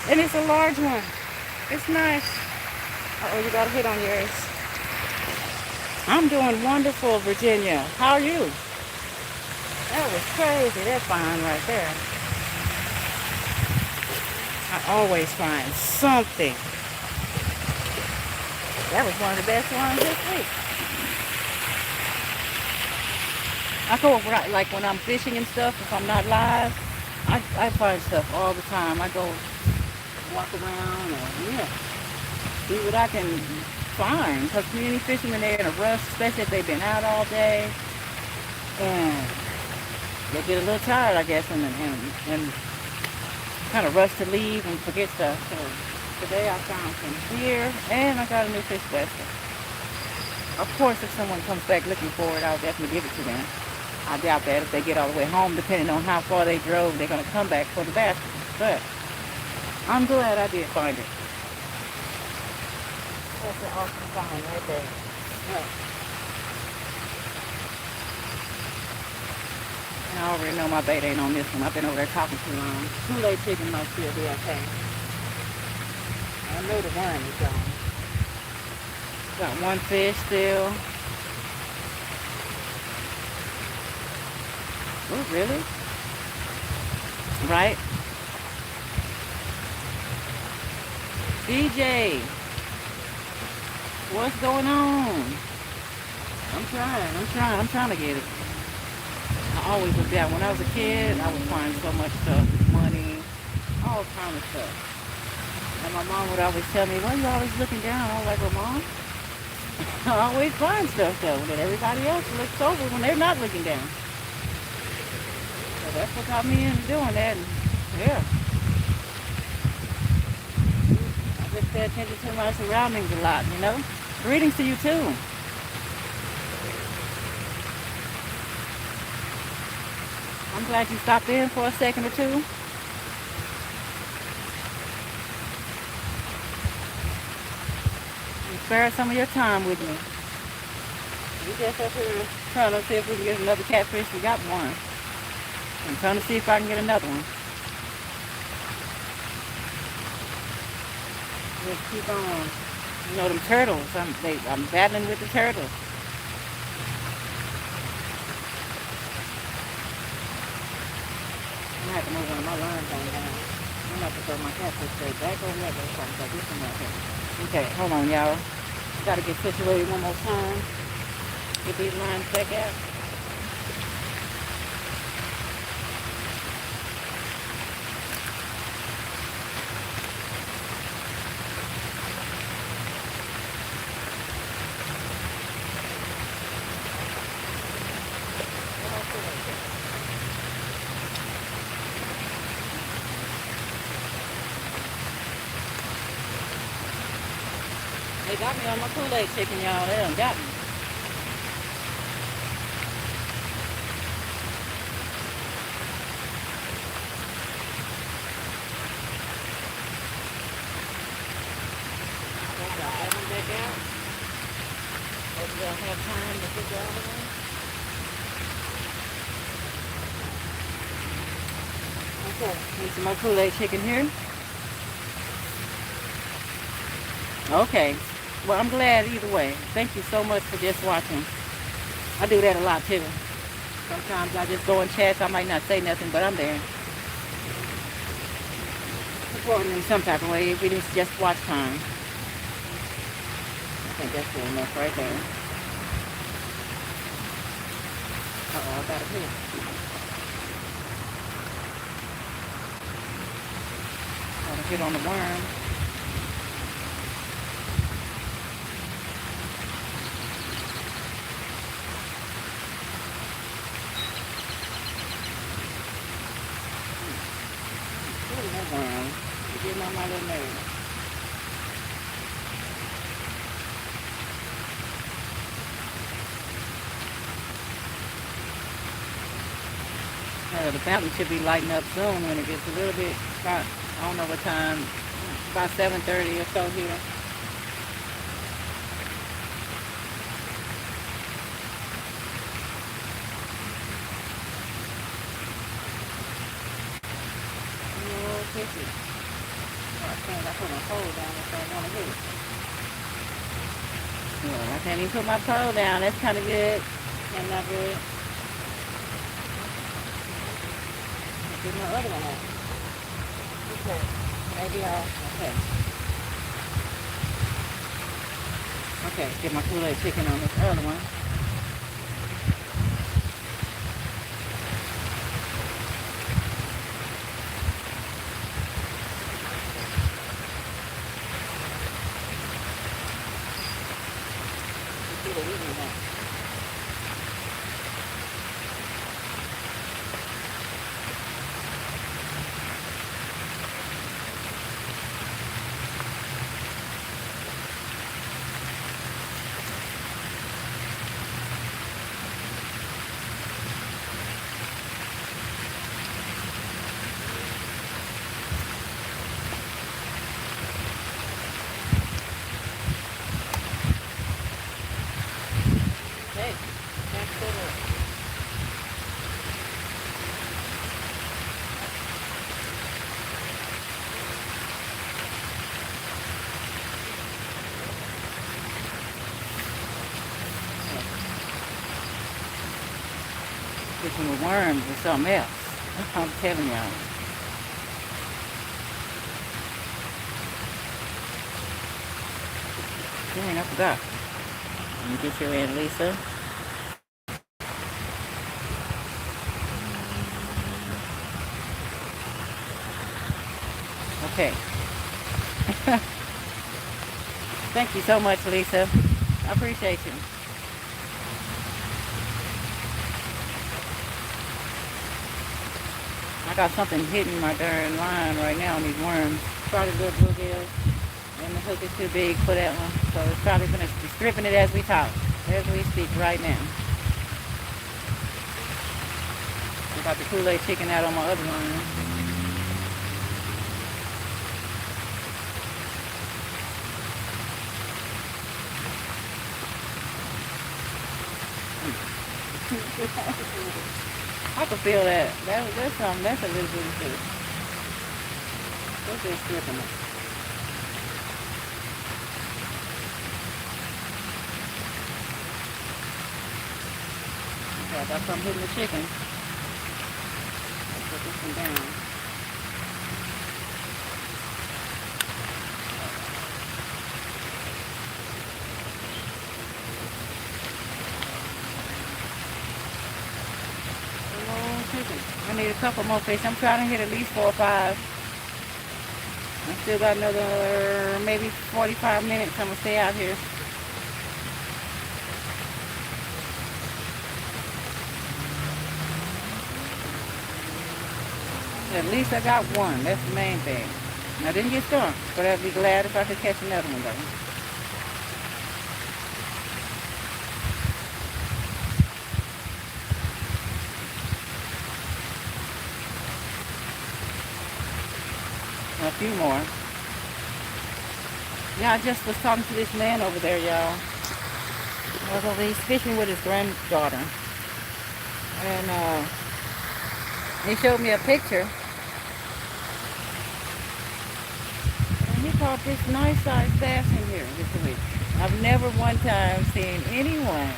And it's a large one. It's nice. Uh-oh, you got a hit on yours. I'm doing wonderful, Virginia. How are you? That was crazy. That's fine right there. I always find something. That was one of the best ones this week. I go like when I'm fishing and stuff, if I'm not live, I find stuff all the time. I go walk around or see what I can find. Because community fishermen, they're in a rush, especially if they've been out all day. And they get a little tired, I guess, and kind of rush to leave and forget stuff. So today I found some here, and I got a new fish basket. Of course, if someone comes back looking for it, I'll definitely give it to them. I doubt that if they get all the way home, depending on how far they drove, they're going to come back for the basket. But I'm glad I did find it. That's an awesome find right there. Yeah. And I already know my bait ain't on this one. I've been over there talking too long. Kool-Aid chicken must still be okay. I know the worm is gone. Got one fish still. Oh, really? Right? DJ, what's going on? I'm trying to get it. I always was down. When I was a kid, I would find so much stuff, money, all kind of stuff. And my mom would always tell me, why are you always looking down? I was like, well, Mom, I always find stuff, though, that everybody else looks over when they're not looking down. So that's what got me into doing that. And, yeah. I just pay attention to my surroundings a lot, you know? Greetings to you too. I'm glad you stopped in for a second or two. And spare some of your time with me. We just up here trying to see if we can get another catfish. We got one. I'm trying to see if I can get another one. Just keep on. You know, them turtles. I'm battling with the turtles. I'm gonna have to move one of my lines on down. I'm gonna have to throw my catfish straight back on that way so I can get this one right here. Okay, hold on, y'all. Gotta get situated one more time. Get these lines back out. They got me on my Kool-Aid chicken, y'all. They done got me. Okay, got that one back out. Hope y'all have time to put the other one. Okay, need some more Kool-Aid chicken here. Okay. Well, I'm glad either way. Thank you so much for just watching. I do that a lot too. Sometimes I just go in chats. I might not say nothing, but I'm there. Supporting in some type of way, if it is just watch time. I think that's good enough right there. Uh-oh, I got it here. Got to hit on the worm. Worm. You're getting on my little nerves. The fountain should be lighting up soon when it gets a little bit, about, I don't know what time, about 7:30 or so here. I put my pole down if I want to hit it. Yeah, I can't even put my pole down. That's kind of good. And not good. Get my other one out. Okay. Maybe okay. Okay, get my Kool-Aid chicken on this other one. Fishing with worms or something else. I'm telling y'all. Dang, I forgot. Let me get your in, Lisa. Okay. Thank you so much, Lisa. I appreciate you. I got something hitting my darn line right now on these worms. Probably good bluegills. And the hook is too big for that one. So it's probably going to be stripping it as we talk. As we speak right now. I got the Kool-Aid chicken out on my other one. I can feel that. That's something. That's a little bit of food. What's this stripping it? Okay, I got something hitting the chicken. Let's put this one down. I need a couple more fish. I'm trying to hit at least 4 or 5. I still got another maybe 45 minutes. I'm going to stay out here. At least I got one. That's the main thing. I didn't get stung, but I'd be glad if I could catch another one though. A few more. Yeah, I just was talking to this man over there, y'all. He's fishing with his granddaughter. And he showed me a picture. And he caught this nice sized bass in here this week. I've never one time seen anyone.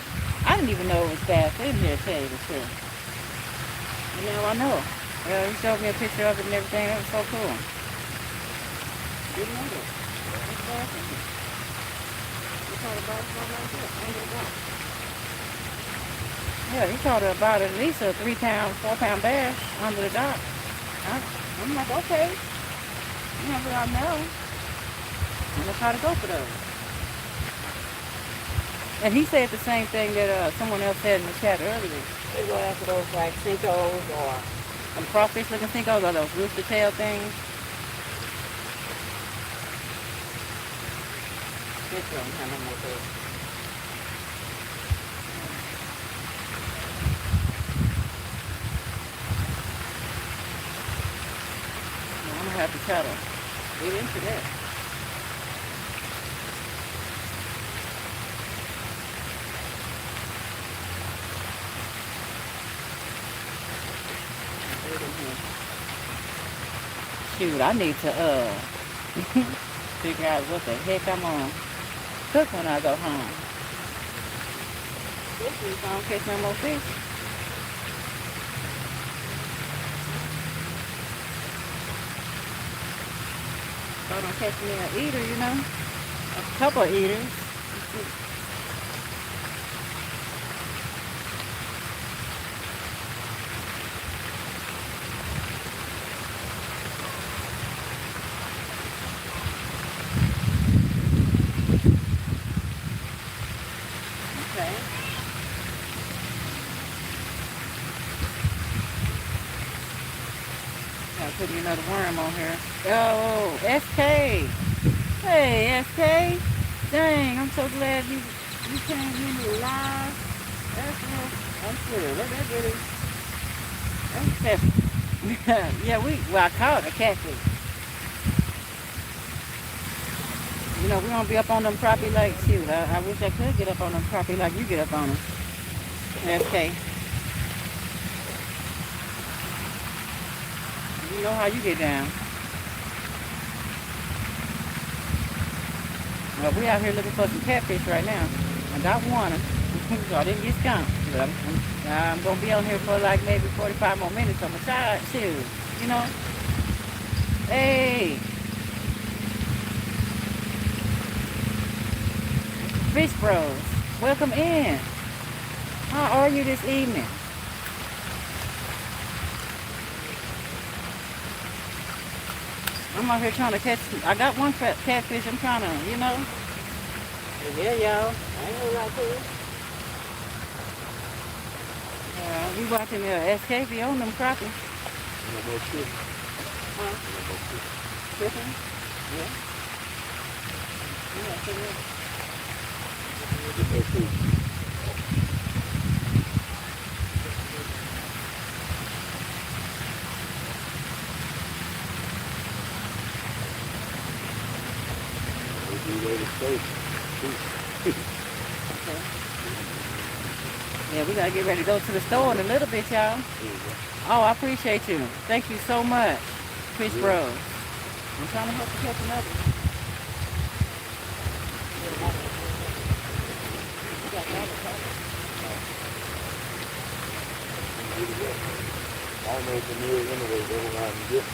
I didn't even know it was bass in here, to tell you the truth. And now I know. He showed me a picture of it and everything. That was so cool. Didn't know that. There's bass in here. He caught a bass right like that, under the dock. Yeah, he caught about at least a 3-pound, 4-pound bass under the dock. I'm like, okay. You know what I know. I'm gonna try to go for those. And he said the same thing that someone else said in the chat earlier. They go after those like sinkos or some crawfish looking sinkos or those rooster tail things. This one, I don't know what those. I'm gonna have to try to get into that. Shoot, I need to figure out what the heck I'm gonna cook when I go home. This week I don't catch no more fish. So I don't catch me an eater, you know. A couple of eaters. Okay. Gotta put me another worm on here. Oh, SK. Hey, SK. Dang, I'm so glad you came in live. That's I'm sure. Look, that really. That's yeah, I caught a catfish. You know, we don't be up on them crappie like you. I wish I could get up on them crappie like you get up on them. SK. You know how you get down. Well, we out here looking for some catfish right now. I got one. So I didn't get skunked. But I'm going to be on here for like maybe 45 more minutes on my side too. You know? Hey! Fish Bros, welcome in. How are you this evening? I'm out here trying to catch, I got one catfish I'm trying to, you know. Yeah, y'all. I ain't gonna lie to you. We watching SKB on them crappie. No more chicken. Huh? No more chicken. Chicken? Yeah. Get that food. We'll be ready to stay. Okay. Yeah, we gotta get ready to go to the store in a little bit, y'all. Oh, I appreciate you. Thank you so much, Fish Bros. I'm trying to help you catch another. I don't know if the mirror anyway, but when I can get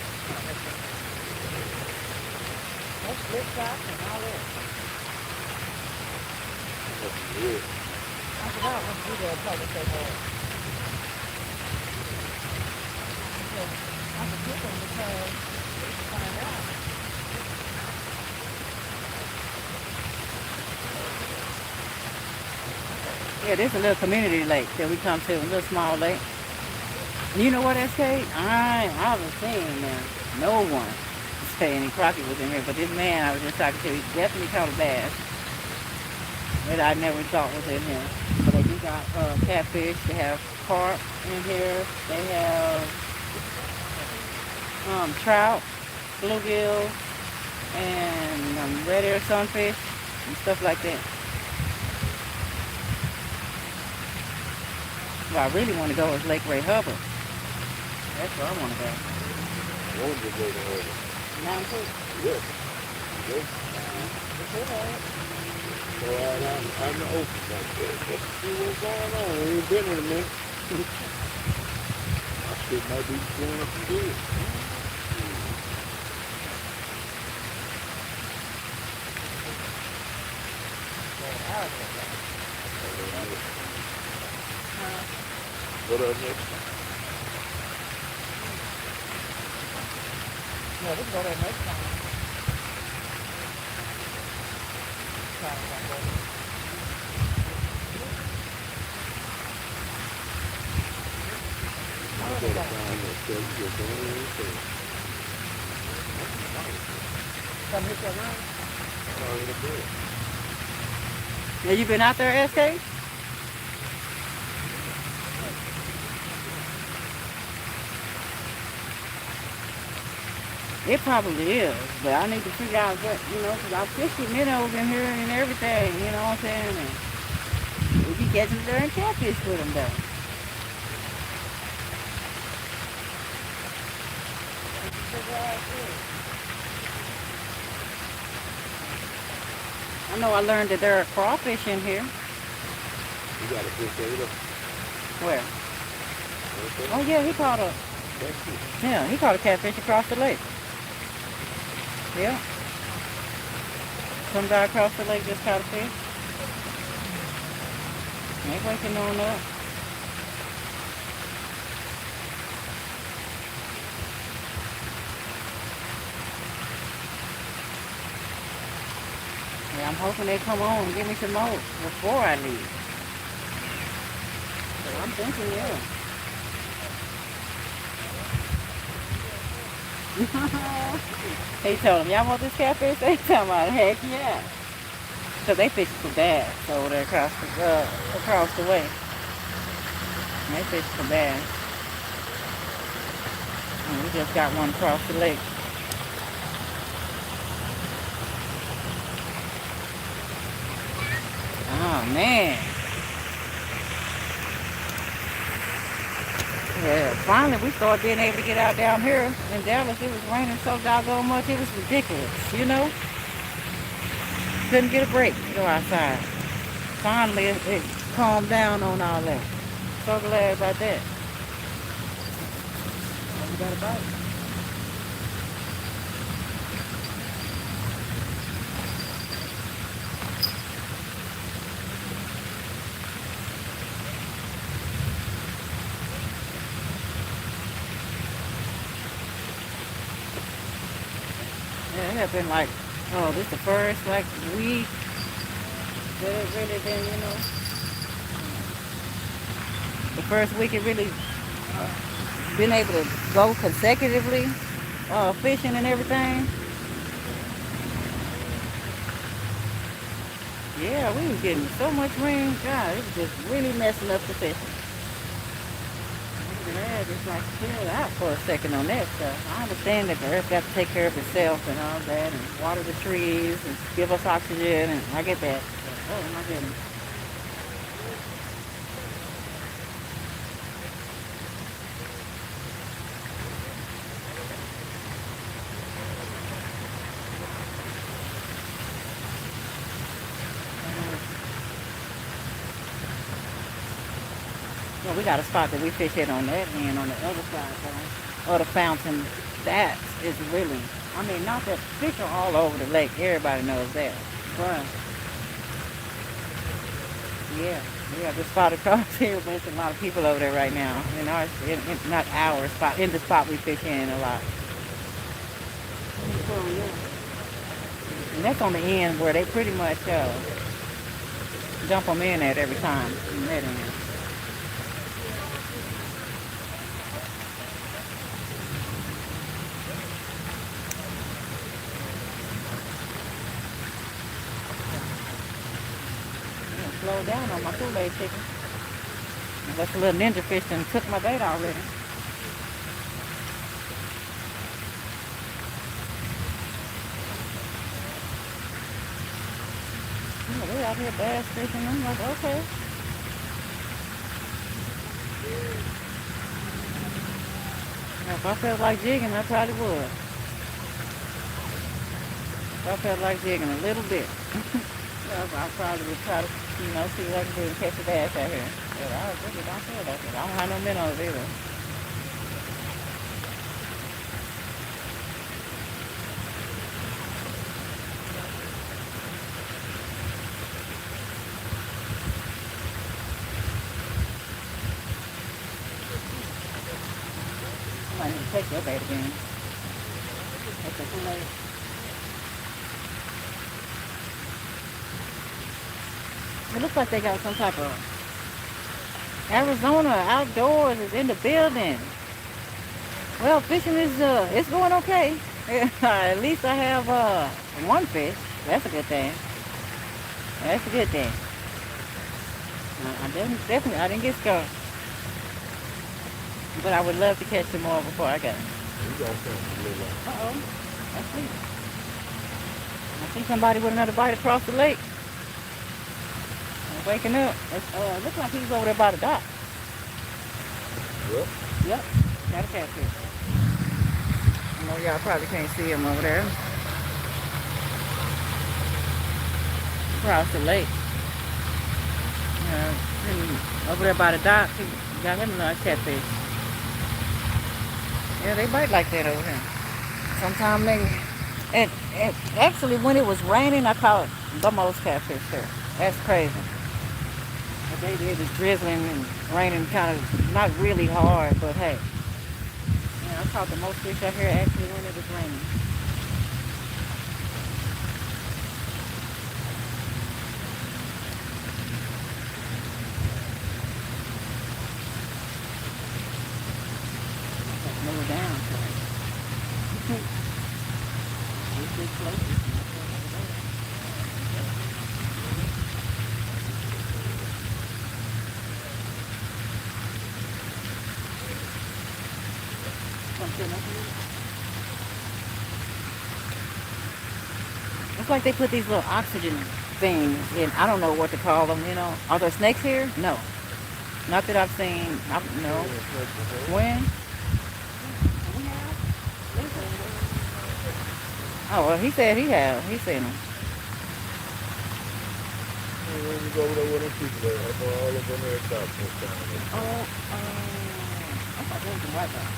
That's flip flop and all that. that's weird. I forgot what to do there. Probably so hard. I could get them because find out. Yeah, there's a little community lake that we come to, a little small lake. And you know what, SK? I haven't seen no one say any Crockett was in here, but this man I was just talking to, he definitely caught a bass that I never thought was in here. But they do got catfish, they have carp in here, they have trout, bluegill, and red air sunfish, and stuff like that. Where I really want to go is Lake Ray Hubbard. That's where I want to go. One just go to her. Mountain Creek. Yes. Yes. So out in the open like that. Let's see what's going on. We ain't been in a minute. My shit might be going up and good. What up next? Yeah, we can go there next time. I better find that stuff you just don't even say. Come hit your room. Oh, in the bed. Yeah, you been out there, SK? It probably is, but I need to figure out what, because I'm fishing minnows in here and everything, you know what I'm saying? And we be catching there and catfish with them, though. I know I learned that there are crawfish in here. You got a fish later? Where? Okay. Oh, yeah, he caught a catfish across the lake. Yeah. Some guy across the lake just caught a fish. Ain't waking on up. Yeah, I'm hoping they come on and give me some more before I leave. But I'm thinking, yeah. He told him, y'all want this catfish? They talking about, heck yeah. So they fishing for bass over there across the way. They fishing for bass. And we just got one across the lake. Oh, man. Yeah, finally we started being able to get out down here in Dallas. It was raining so doggone much, it was ridiculous, Couldn't get a break to go outside. Finally, it calmed down on all that. So glad about that. Oh, we got a bite. Yeah, it had been like, this the first week that it really been, the first week it really been able to go consecutively fishing and everything. Yeah, we was getting so much rain. God, it was just really messing up the fishing. Yeah, just like chill out for a second on that stuff. I understand that the earth got to take care of itself and all that, and water the trees and give us oxygen, and I get that. But, oh my goodness. Well, we got a spot that we fish at on that end, on the other side, though, of the fountain. That is really, I mean, not that fish are all over the lake. Everybody knows that. But, yeah, we have this spot across here. There's a lot of people over there right now. Not our spot, in the spot we fish in a lot. So, yeah. And that's on the end where they pretty much dump them in at every time. In that end. Slow down on my Kool-Aid chicken. That's a little ninja fish and took my bait already. Yeah, they out here bass fishing. I'm like, okay. If I felt like jigging, I probably would. If I felt like jigging a little bit. I probably would try to, see what I can do and catch a bass out here. But I really don't feel like it. I don't have no minnows either. I might need to take that bait again. Take the Kool-Aid. It looks like they got some type of Arizona outdoors is in the building. Well, fishing is it's going okay. At least I have one fish. That's a good thing. That's a good thing. I definitely I didn't get scared. But I would love to catch some more before I go. Uh-oh. I see somebody with another bite across the lake. Waking up. Looks like he's over there by the dock. Yep. Got a catfish. I know y'all probably can't see him over there. Across the lake. Over there by the dock, he got him a nice catfish. Yeah, they bite like that over here. Sometimes they... And actually, when it was raining, I caught the most catfish there. That's crazy. It was drizzling and raining kind of, not really hard, but hey. Yeah, I caught the most fish out here actually when it was raining. Let's move down. This is close. It's like they put these little oxygen things in. I don't know what to call them, Are there snakes here? No. Not that I've seen. No. When? Oh, well, he said he have. He's seen them. You go over there with them people there. I know all of them there stop. I thought there was some white guy.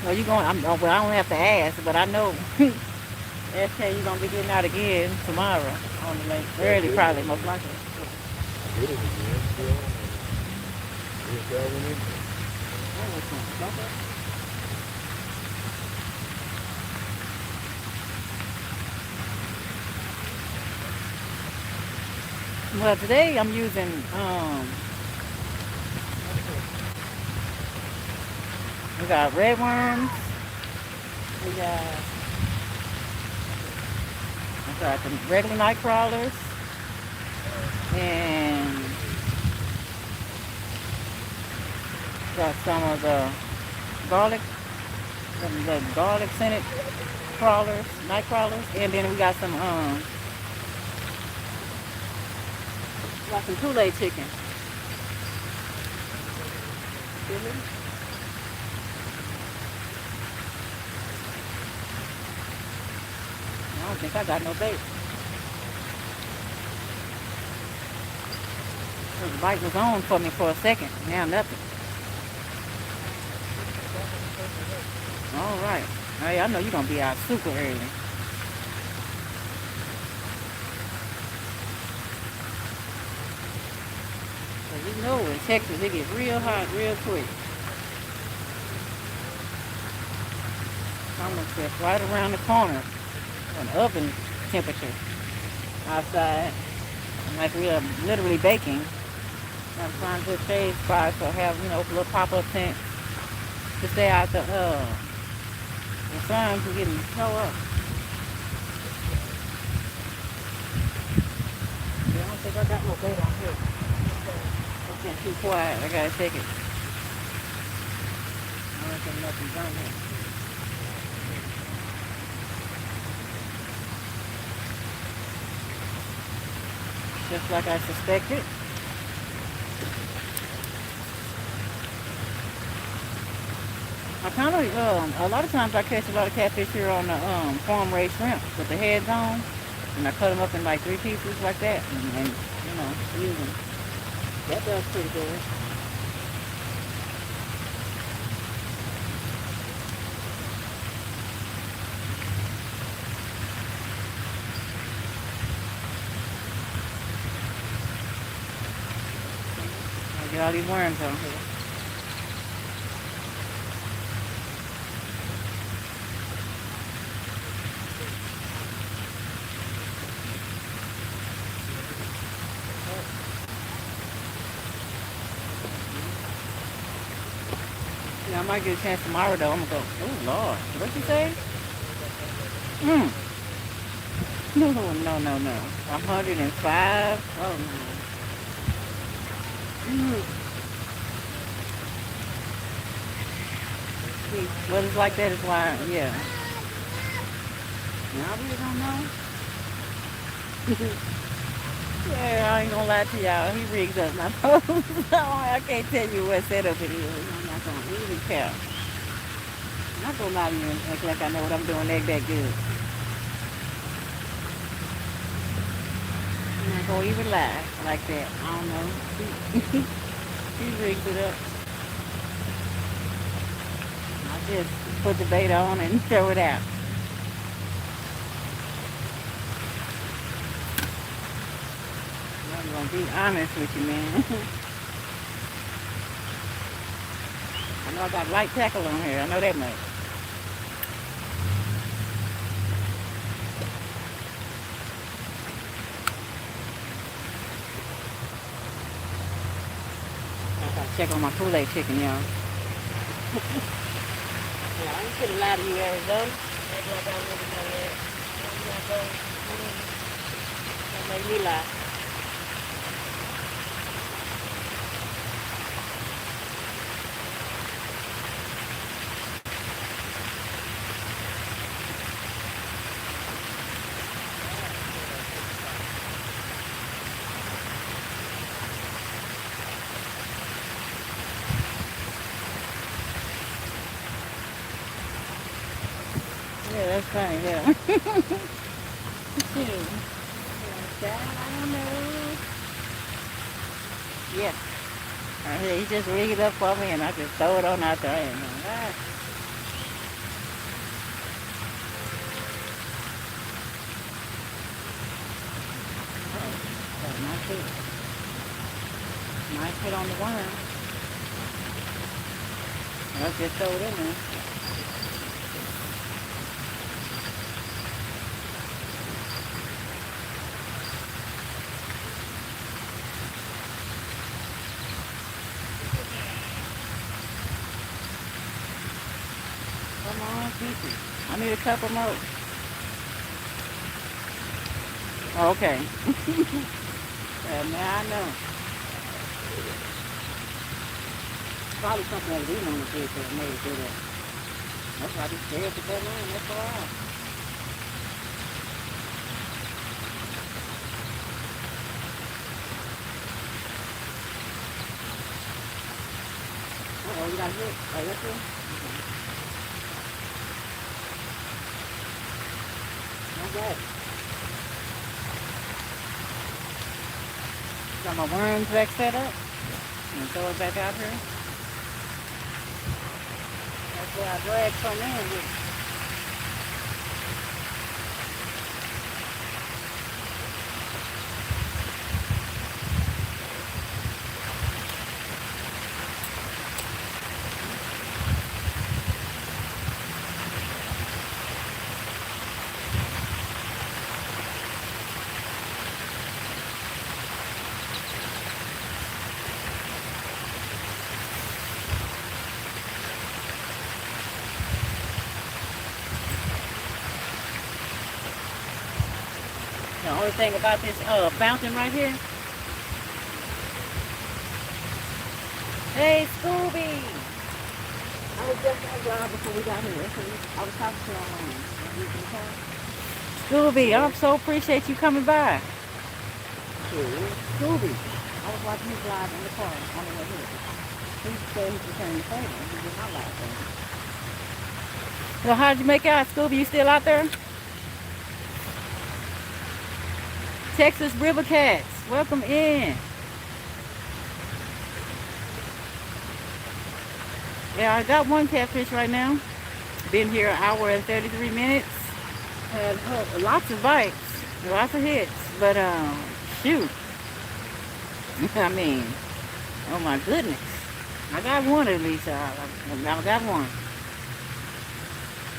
Well, I don't have to ask, but I know SK you're going to be getting out again tomorrow on the lake. Early, probably, most likely. Get it again, still. Just got one in there. Well, today I'm using We got red worms. We got the regular night crawlers. And got some of the garlic, the garlic scented crawlers, night crawlers. And then we got some Kool-Aid chicken. Really? I don't think I got no bait. The light was on for me for a second. Now nothing. All right. Hey, I know you're going to be out super early. So you know in Texas it gets real hot real quick. Almost just right around the corner. An oven temperature outside. Like we are literally baking. I'm trying to shade spots or have, little pop-up tents to stay out the sun from getting snow up. Yeah, I don't think I got no bait on here. I can't keep quiet. I gotta take it. I reckon nothing's on here. Just like I suspected. I kind of, a lot of times I catch a lot of catfish here on the farm raised shrimp with the heads on. And I cut them up in like 3 pieces like that. And use them. That does pretty good. Get all these worms on here. Yeah, I might get a chance tomorrow though. I'm gonna go, oh Lord, what'd you say? No. 105? Oh no. What it's like that is why, yeah. Now I really don't know. Yeah, I ain't gonna lie to y'all. He rigs up my post. I can't tell you what setup it is. I'm not gonna even care. I'm not gonna lie to you and act like I know what I'm doing that good. I'm not gonna even lie like that. I don't know. He rigs it up. I just put the bait on and throw it out. I'm gonna be honest with you, man. I know I got light tackle on here. I know that much. I gotta check on my Kool-Aid chicken, y'all. Yeah, I ain't gonna lie to you, Arizona. Act like I really know that. Don't make me lie. Yeah, that's funny, yeah. Shoot. I don't know. Yeah. He just rig it up for me and I just throw it on out there. And nice hit on the worm. I just throw it in there. Come on, keep it. I need a couple more. Okay. Now I know. Probably something that we on the kids that made it do that. That's why I be scared to go in. That's all. Oh, you got hit. Oh, that's it? Okay. Got my worms back set up. And throw it back out here. That's where I drag some in with. The only thing about this fountain right here. Hey, Scooby! I was just outside before we got here. I was talking to him. Scooby, I so appreciate you coming by. Scooby. I was watching his live in the car on the way here. He said he's returning the favor. He did my live thing. So how'd you make out, Scooby? You still out there? Texas River Cats, welcome in. Yeah, I got one catfish right now. Been here an hour and 33 minutes. Had lots of bites, lots of hits, but shoot. I mean, oh my goodness. I got one at least. I got one.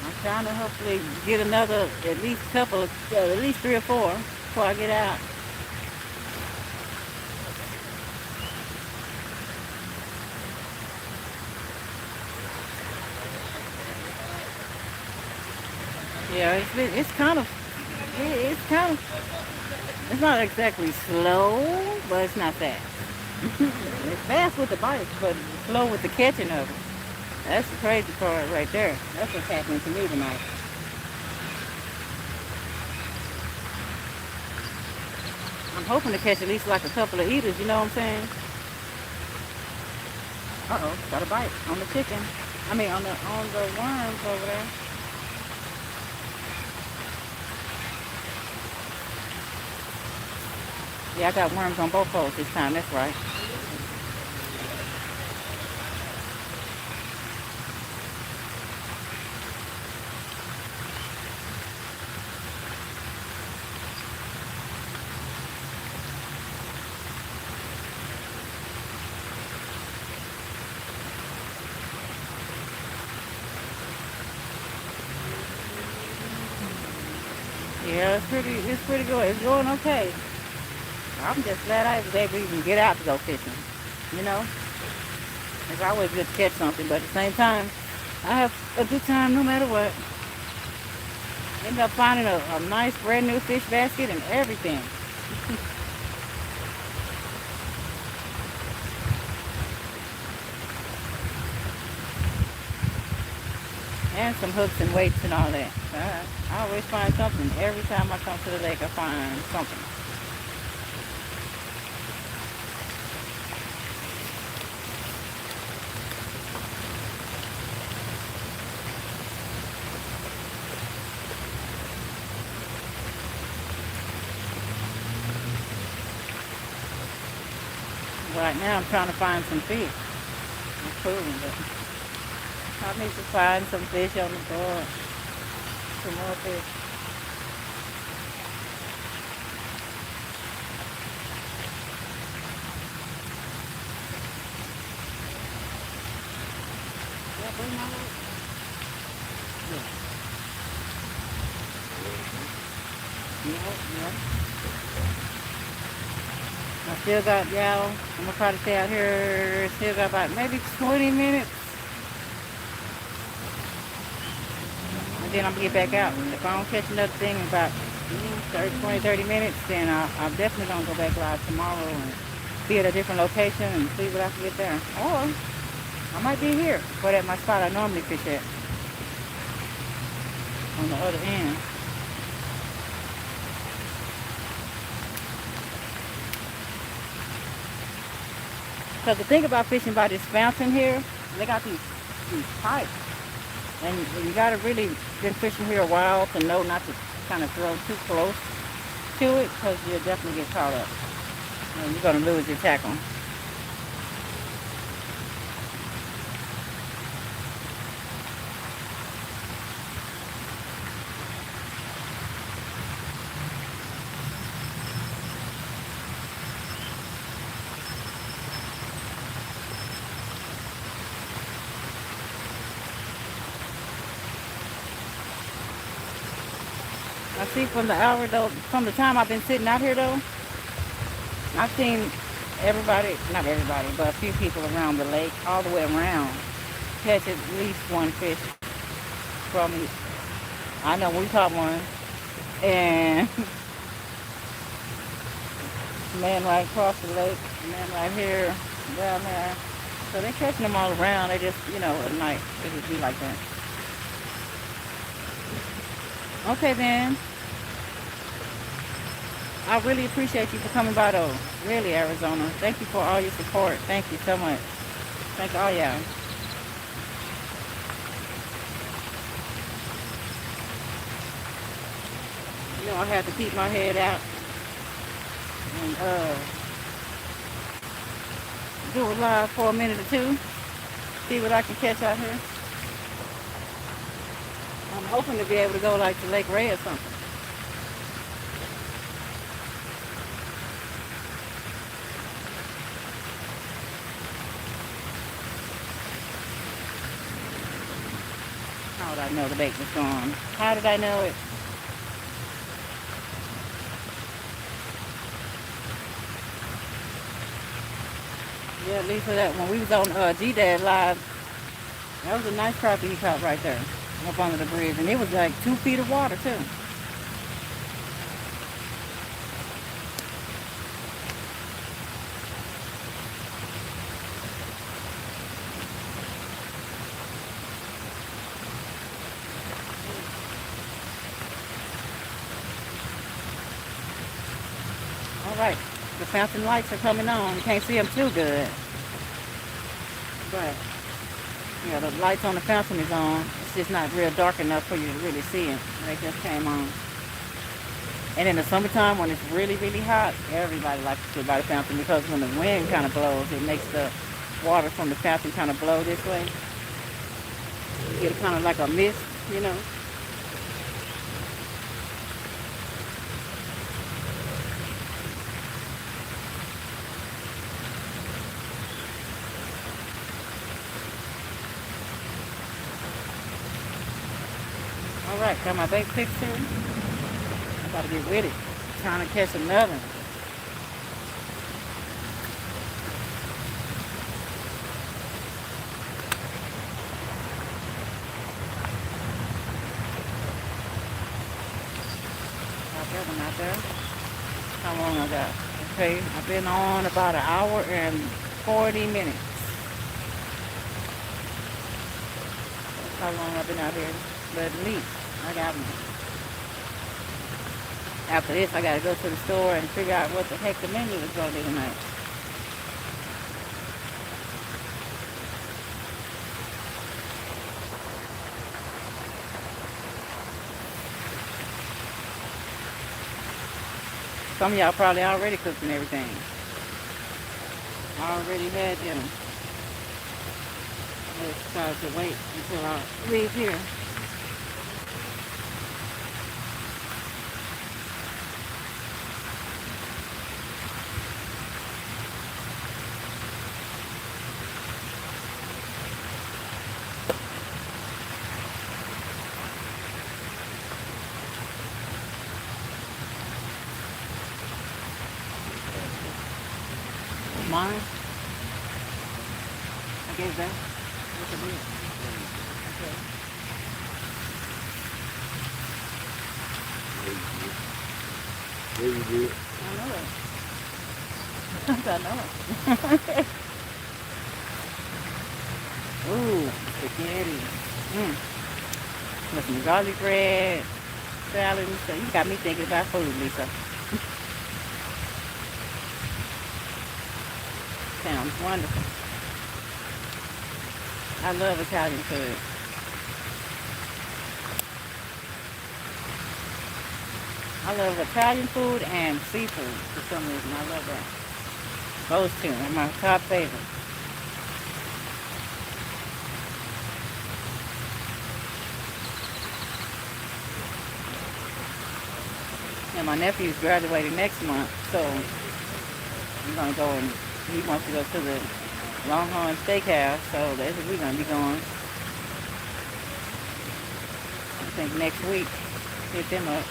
I'm trying to hopefully get another, at least couple, at least 3 or 4 before I get out. Yeah, it's kind of, it's not exactly slow, but it's not fast. It's fast with the bites, but slow with the catching of them. That's the crazy part right there. That's what's happening to me tonight. I'm hoping to catch at least like a couple of eaters, you know what I'm saying? Uh-oh, got a bite on the chicken. I mean, on the worms over there. Yeah, I got worms on both holes this time, that's right. Yeah, it's pretty good. It's going okay. I'm just glad I was able to even get out to go fishing. You know? It's always good to catch something, but at the same time, I have a good time no matter what. Ended up finding a nice brand new fish basket and everything. And some hooks and weights and all that. I always find something. Every time I come to the lake, I find something. Right now I'm trying to find some fish. It's cool, but I need to find some fish on the board. Some more fish. Yeah, bring my light. Yeah. I still got, y'all, I'm gonna try to stay out here, still got about maybe 20 minutes. then I'm gonna get back out. If I don't catch another thing in about 30 minutes, then I'm definitely gonna go back live tomorrow and be at a different location and see what I can get there. Or I might be here, but at my spot I normally fish at on the other end. Because the thing about fishing by this fountain here, they got these pipes. And you got to really been fishing here a while to know not to kind of throw too close to it, because you'll definitely get caught up. And you're going to lose your tackle. I see from the hour though, from the time I've been sitting out here though, I've seen everybody, not everybody, but a few people around the lake, all the way around, catch at least one fish from me. I know we caught one, and man right across the lake, man right here, down there. So they're catching them all around. They just, at night, it just be like that. Okay then. I really appreciate you for coming by though. Really, Arizona. Thank you for all your support. Thank you so much. Thank all y'all. I have to keep my head out and do it live for a minute or two. See what I can catch out here. I'm hoping to be able to go like to Lake Ray or something. How did I know the bait was gone? How did I know it? Yeah, at least for that when we was on G-Dad Live, that was a nice crappie he caught right there, up under the bridge, and it was like 2 feet of water too. All right, the fountain lights are coming on. You can't see them too good, but yeah, the lights on the fountain is on. It's just not real dark enough for you to really see it. They just came on. And in the summertime, when it's really, really hot, everybody likes to sit by the fountain, because when the wind kind of blows, it makes the water from the fountain kind of blow this way. You get kind of like a mist, All right, got my bait fixed here. I'm about to get with it. Trying to catch another. Got that one out there. How long I got? Okay, I've been on about an hour and 40 minutes. That's how long I've been out here. But at least I got one. After this, I gotta go to the store and figure out what the heck the menu is gonna be tonight. Some of y'all probably already cooked and everything. I already had dinner. I decided to wait until I leave here. Mine? I gave that. What's the deal? Okay. Yeah, you did. I know it. I know it. Ooh, spaghetti. With some garlic bread, salad and stuff. You got me thinking about food, Lisa. Sounds wonderful. I love Italian food. I love Italian food and seafood for some reason. I love that. Those two are my top favorite. And my nephew's graduating next month, so we're gonna go and he wants to go to the Longhorn Steakhouse, so that's where we're gonna be going. I think next week. Hit them up.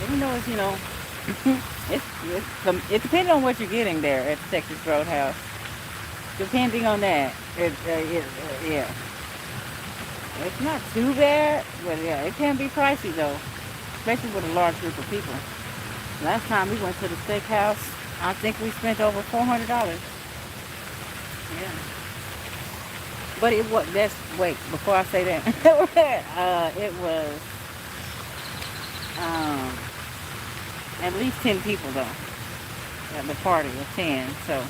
Even though it's, it depends on what you're getting there at the Texas Roadhouse. Depending on that, yeah. It's not too bad, but yeah, it can be pricey though, especially with a large group of people. Last time we went to the steakhouse, I think we spent over $400. Yeah. But it was, wait, before I say that, it was at least 10 people though, at the party of 10, so.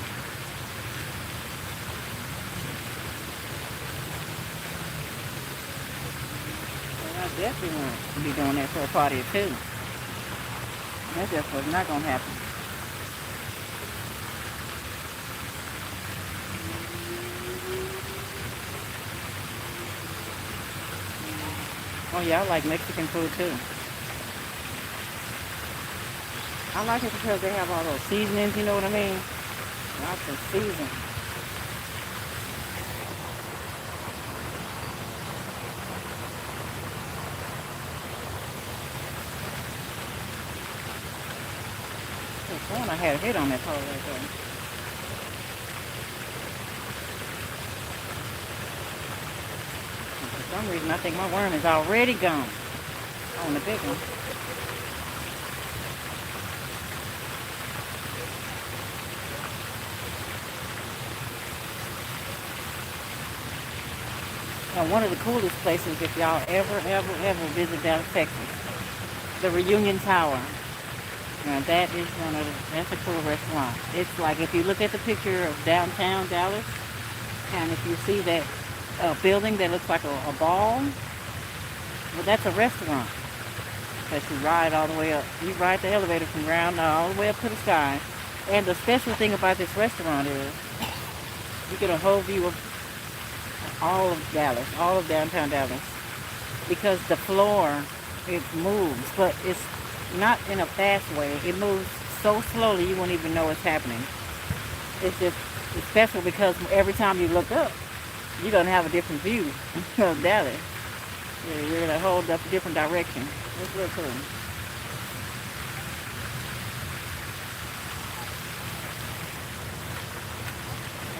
I definitely want to be doing that for a party of 2. That just was not going to happen. Oh yeah, I like Mexican food too. I like it because they have all those seasonings, you know what I mean? Lots of seasoning. I had a hit on that pole right there. For some reason, I think my worm is already gone on the big one. Now, one of the coolest places, if y'all ever visit Dallas, Texas, the Reunion Tower. Now that is that's a cool restaurant. It's like if you look at the picture of downtown Dallas, and if you see that building that looks like a ball, well, that's a restaurant. That you ride all the way up. You ride the elevator from ground all the way up to the sky. And the special thing about this restaurant is you get a whole view of all of Dallas, all of downtown Dallas, because the floor, it moves, but it's not in a fast way. It moves so slowly you won't even know what's happening. It's special because every time you look up, you're going to have a different view of Dallas. You're in a whole different direction. It's real cool.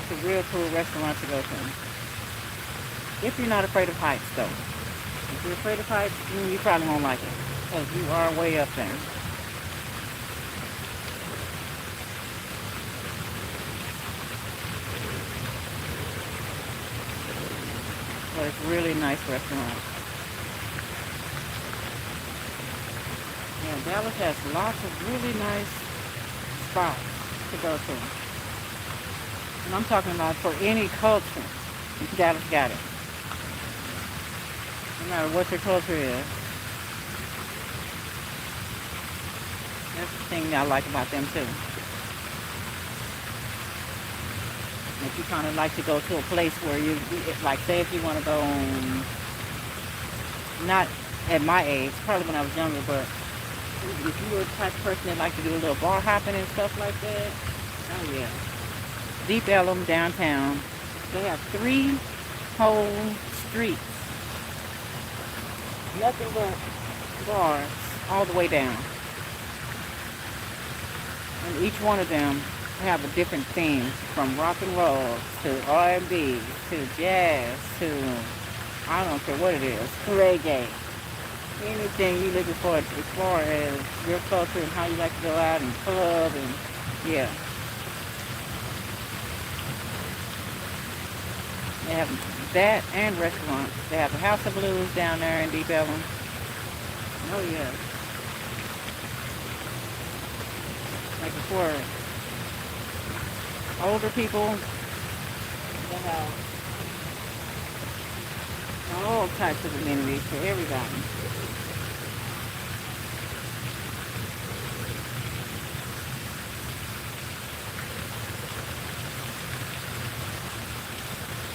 It's a real cool restaurant to go to. If you're not afraid of heights, though. If you're afraid of heights, you probably won't like it. Because you are way up there. But it's a really nice restaurant. Yeah, Dallas has lots of really nice spots to go to. And I'm talking about for any culture. Dallas got it. No matter what your culture is. That's the thing I like about them too. If you kind of like to go to a place where you, like say if you want to go, not at my age, probably when I was younger, but if you were the type of person that like to do a little bar hopping and stuff like that, oh yeah. Deep Ellum downtown, they have 3 whole streets. Nothing but bars all the way down. And each one of them have a different theme, from rock and roll to R&B to jazz to, I don't care what it is, reggae. Anything you looking for as far as your culture and how you like to go out and club and yeah. They have that and restaurants. They have the House of Blues down there in Deep Ellum. Oh yeah. Like for older people, they have all types of amenities for everybody.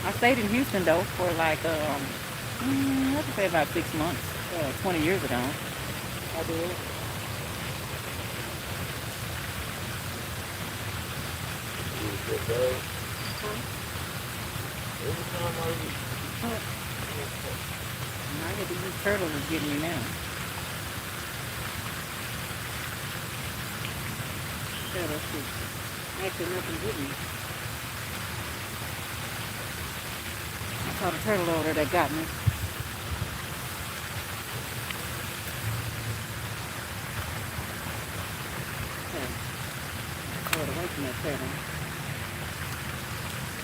I stayed in Houston though for like I could say about 6 months, 20 years ago. I did. Every time I eat. I get these turtles is getting me now. Turtles is actually nothing getting me. I saw the turtle over there that got me. Okay. Hold away from that turtle.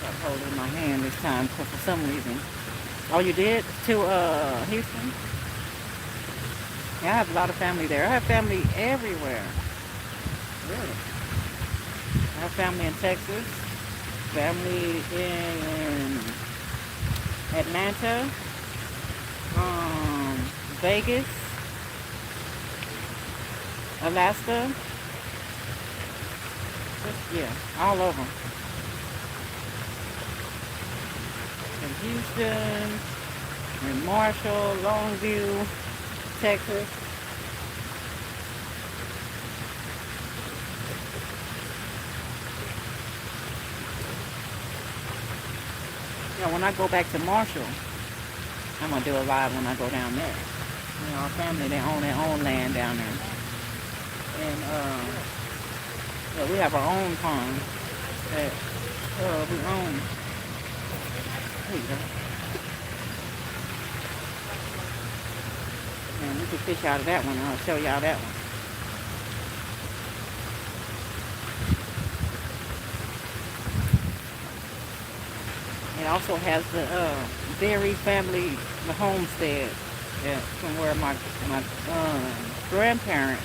I'll hold it in my hand this time for some reason. Oh, you did? To Houston? Yeah, I have a lot of family there. I have family everywhere. Really. I have family in Texas, family in Atlanta, Vegas, Alaska. Yeah, all over. In Houston, in Marshall, Longview, Texas. Yeah, when I go back to Marshall, I'm gonna do a live when I go down there. You know, our family, they own their own land down there. And yeah, we have our own pond that we own. There you go. And we can fish out of that one. I'll show y'all that one. It also has the Berry family, the homestead, from where my grandparents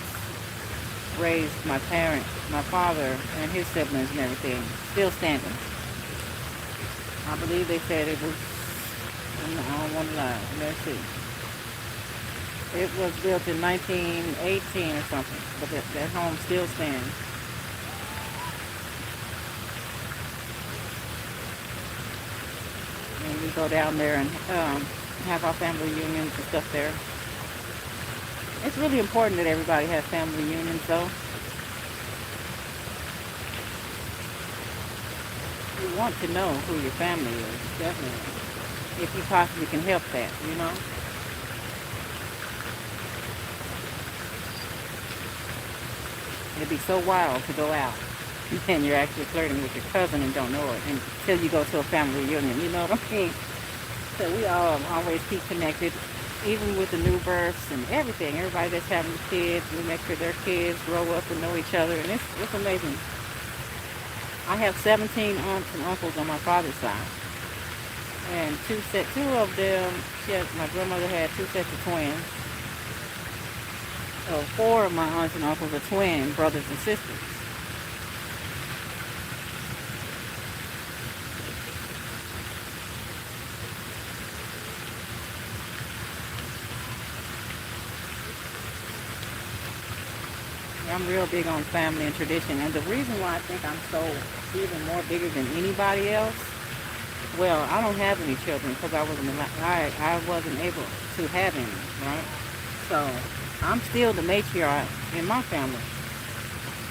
raised my parents, my father and his siblings and everything, still standing. I believe they said it was, I don't want to lie, let's see. It was built in 1918 or something, but that home still stands. And we go down there and have our family reunions and stuff there. It's really important that everybody has family reunions though. You want to know who your family is, definitely. If you possibly can help that, you know. It'd be so wild to go out and you're actually flirting with your cousin and don't know it until you go to a family reunion, you know what I mean? So we all always keep connected, even with the new births and everything. Everybody that's having kids, we make sure their kids grow up and know each other, and it's amazing. I have 17 aunts and uncles on my father's side, and two of them, my grandmother had 2 sets of twins. So 4 of my aunts and uncles are twin brothers and sisters. I'm real big on family and tradition, and the reason why I think I'm so even more bigger than anybody else, well, I don't have any children because I wasn't able to have any, right? So I'm still the matriarch in my family.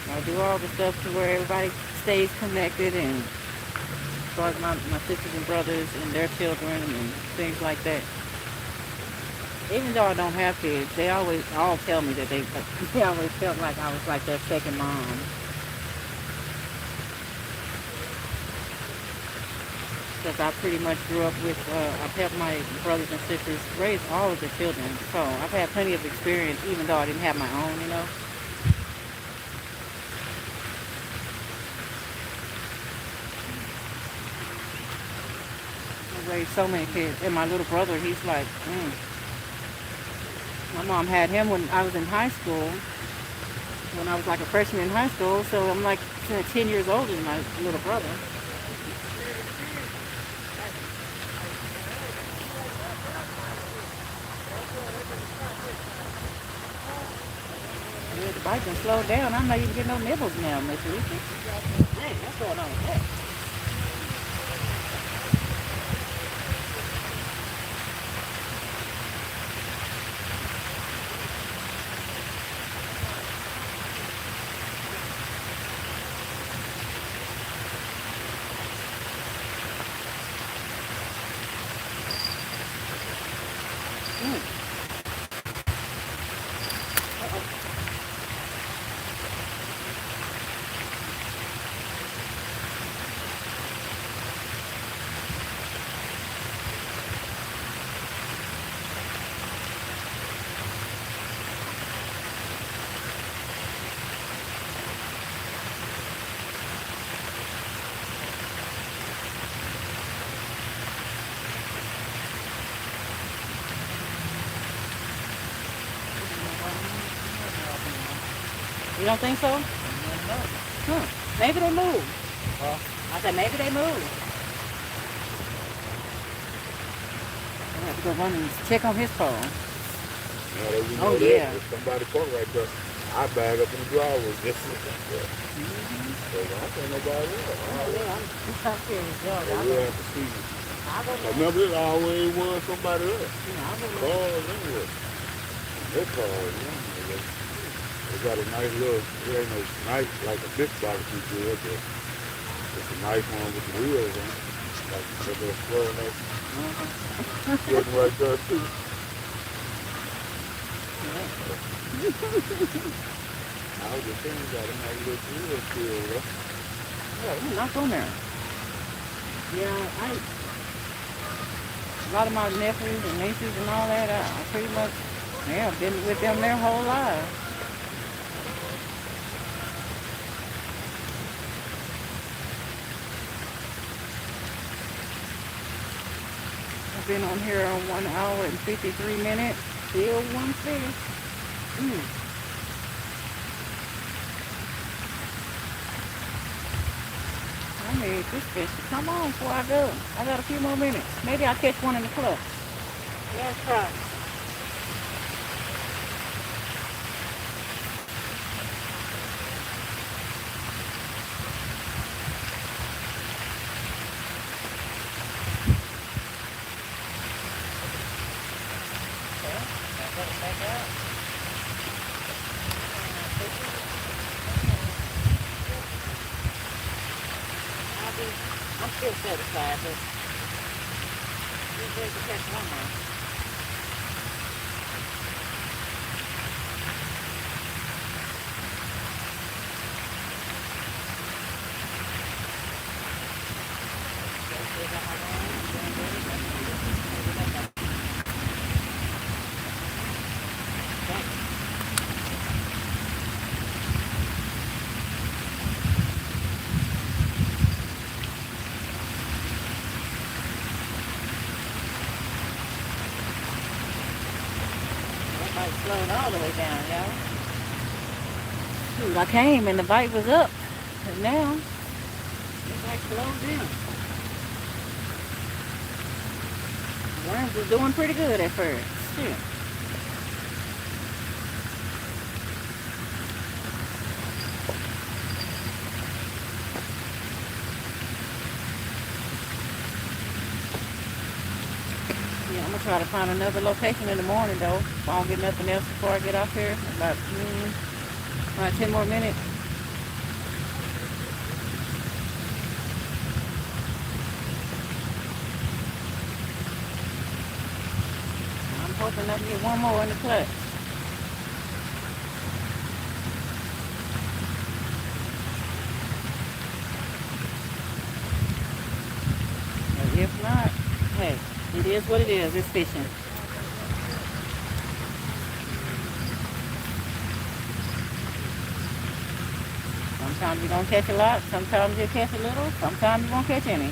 I do all the stuff to where everybody stays connected, and as far as my sisters and brothers and their children and things like that. Even though I don't have kids, they always all tell me that they always felt like I was like their second mom. because I pretty much grew up with, I've helped my brothers and sisters raise all of the children. So I've had plenty of experience, even though I didn't have my own, you know. I raised so many kids. And my little brother, he's like, my mom had him when I was in high school, when I was like a freshman in high school. So I'm like 10 years older than my little brother. Yeah, the bike can slow down. I'm not even getting no nibbles now, Miss Lisa. Dang, what's going on with that? You don't think so? Maybe they move. I said maybe they move. I have to go run and check on his phone. Oh yeah. If somebody park right there, I bag up in the driveway just like that. So I think nobody else. I'm out here in the dog. We have to see. Remember, it always was somebody else. Cars anyway. Their cars, they got a nice little, it ain't no nice like a big barbecue grill, but it's a nice one with the wheels on it. Like a little swirl nice. Sitting right there too. I was just thinking got a nice little grill still, right? Yeah, we knock on there. Yeah, a lot of my nephews and nieces and all that, I pretty much, been with them their whole lives. I've been on here on 1 hour and 53 minutes, still one fish. I need this fish to come on before I go. I got a few more minutes. Maybe I'll catch one in the clutch. Let's try. I'm still satisfied, but we're going to catch one more. Slowed all the way down, y'all. Shoot, I came and the bike was up, and now it's like slowed down. Worms was doing pretty good at first. Shit. Yeah, I'm gonna try to find another location in the morning though. If I don't get nothing else before I get off here, about 10 more minutes. I'm hoping I can get one more in the clutch. hey, it is what it is. It's fishing. Sometimes you're going to catch a lot. Sometimes you'll catch a little. Sometimes you won't catch any.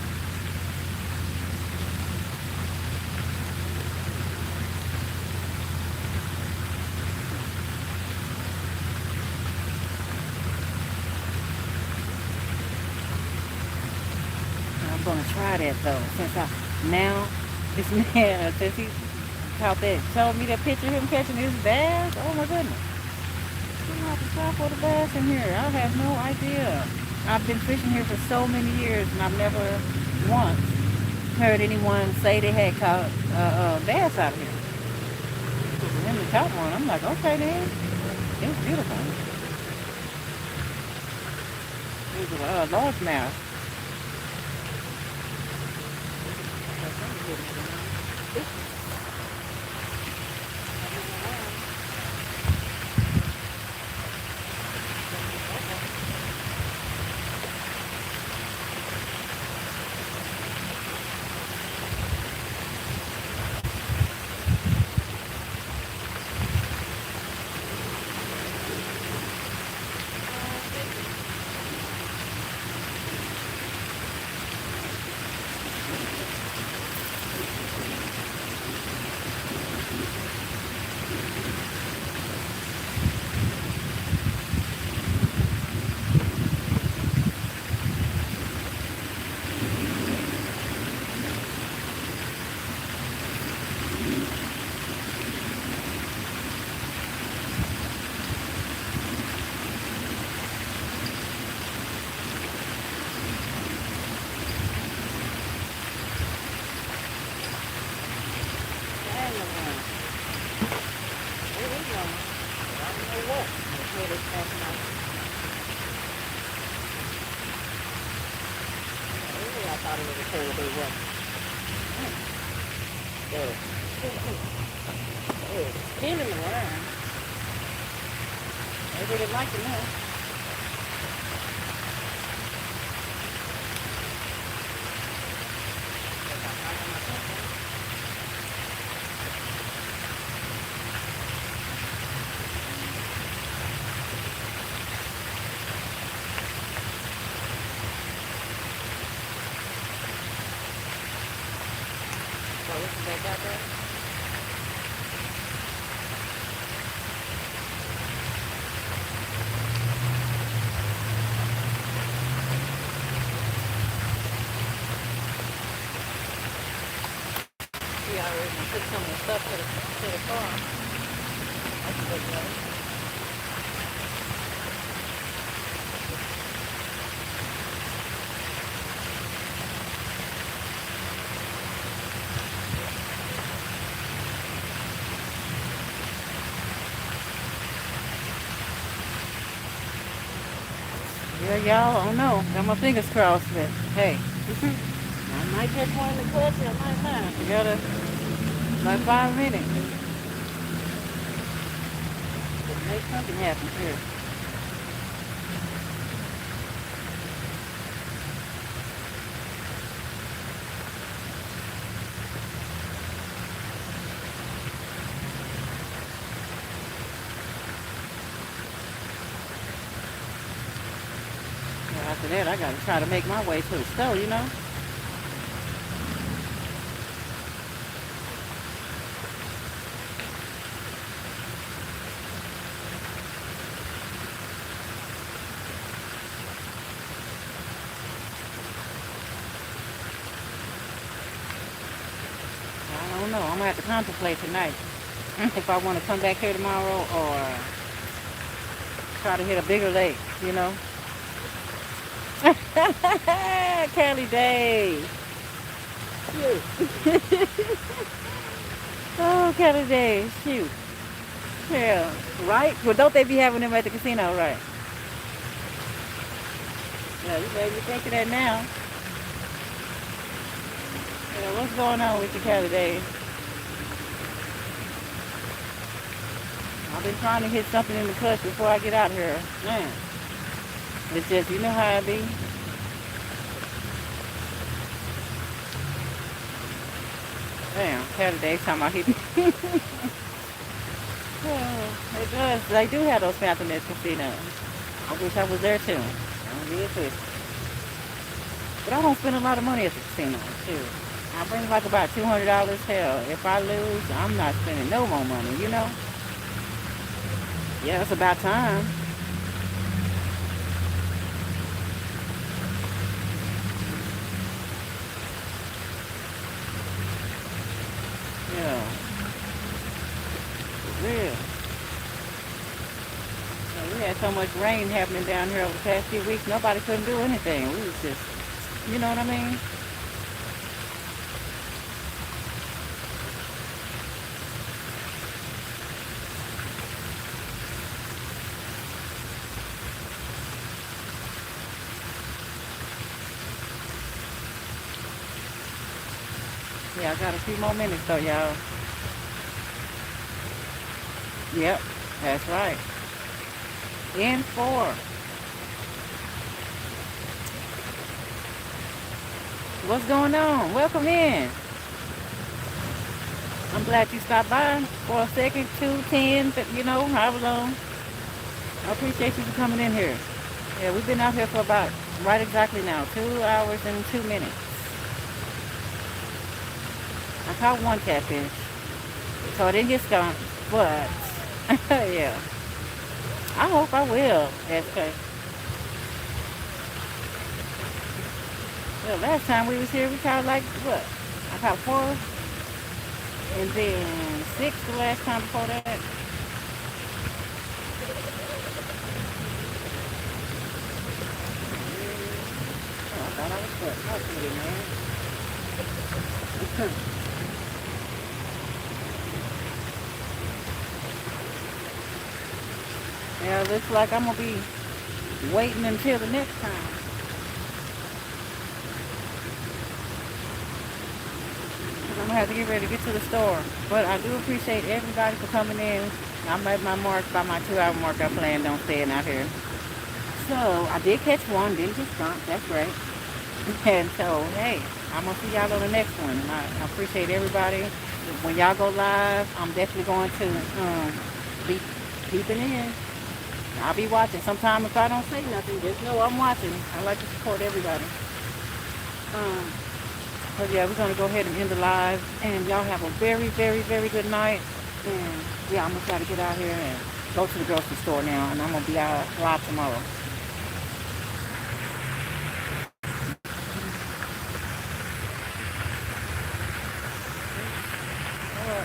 I'm going to try that, though. This man, since he caught that, showed me that picture of him catching his bass. Oh, my goodness. You don't have to try for the bass in here. I have no idea. I've been fishing here for so many years, and I've never once heard anyone say they had caught bass out here. And then we caught one. I'm like, okay, then. It was beautiful. It was a largemouth. Spinning around. Maybe they like it now. So this is back out there. We already took some of the stuff to the farm. That's a good one. Yeah, y'all, I don't know. Got my fingers crossed, but hey. I might catch one in the clutch, I might not. You gotta, like 5 minutes. But make something happen here. Well, after that, I gotta try to make my way to the store, you know? I don't know. I'm gonna have to contemplate tonight if I want to come back here tomorrow or try to hit a bigger lake, you know? Kelly Day. Shoot. Oh, Kelly Day. Shoot. Yeah, right? Well, don't they be having them at the casino, right? Yeah, you made me think of that now. Yeah, what's going on with you, Kelly Day? I've been trying to hit something in the clutch before I get out here. Man, it's just, you know how it be. Damn, Saturday talking about he. Oh, it does. They do have those Phantom at casinos. I wish I was there too. I'm real twisted. But I don't spend a lot of money at the casino too. I bring like about $200. Hell, if I lose, I'm not spending no more money. You know? Yeah, it's about time. Yeah, for real. Yeah, we had so much rain happening down here over the past few weeks. Nobody couldn't do anything. We was just, you know what I mean? Yeah, I got a few more minutes though, y'all. Yep, that's right. In 4. What's going on? Welcome in. I'm glad you stopped by for a second, 2, 10, but you know, however long. I appreciate you for coming in here. Yeah, we've been out here for about, right exactly now, 2 hours and 2 minutes. I caught one catfish, so I didn't get skunked, but, yeah. I hope I will, SK. Well, last time we was here, we caught like, what? I caught 4, and then 6 the last time before that. Oh, I thought I was good. I was good, man. Yeah, looks like I'm gonna be waiting until the next time. I'm gonna have to get ready to get to the store. But I do appreciate everybody for coming in. I made my mark by my 2-hour mark. I planned on staying out here. So I did catch one, didn't get skunked. That's great. And so, hey, I'm gonna see y'all on the next one. And I appreciate everybody. When y'all go live, I'm definitely going to be peeping in. I'll be watching. Sometime if I don't say nothing, just know I'm watching. I like to support everybody. But yeah, we're going to go ahead and end the live. And y'all have a very, very, very good night. And yeah, I'm going to try to get out here and go to the grocery store now. And I'm going to be out live tomorrow.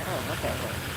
Oh, okay.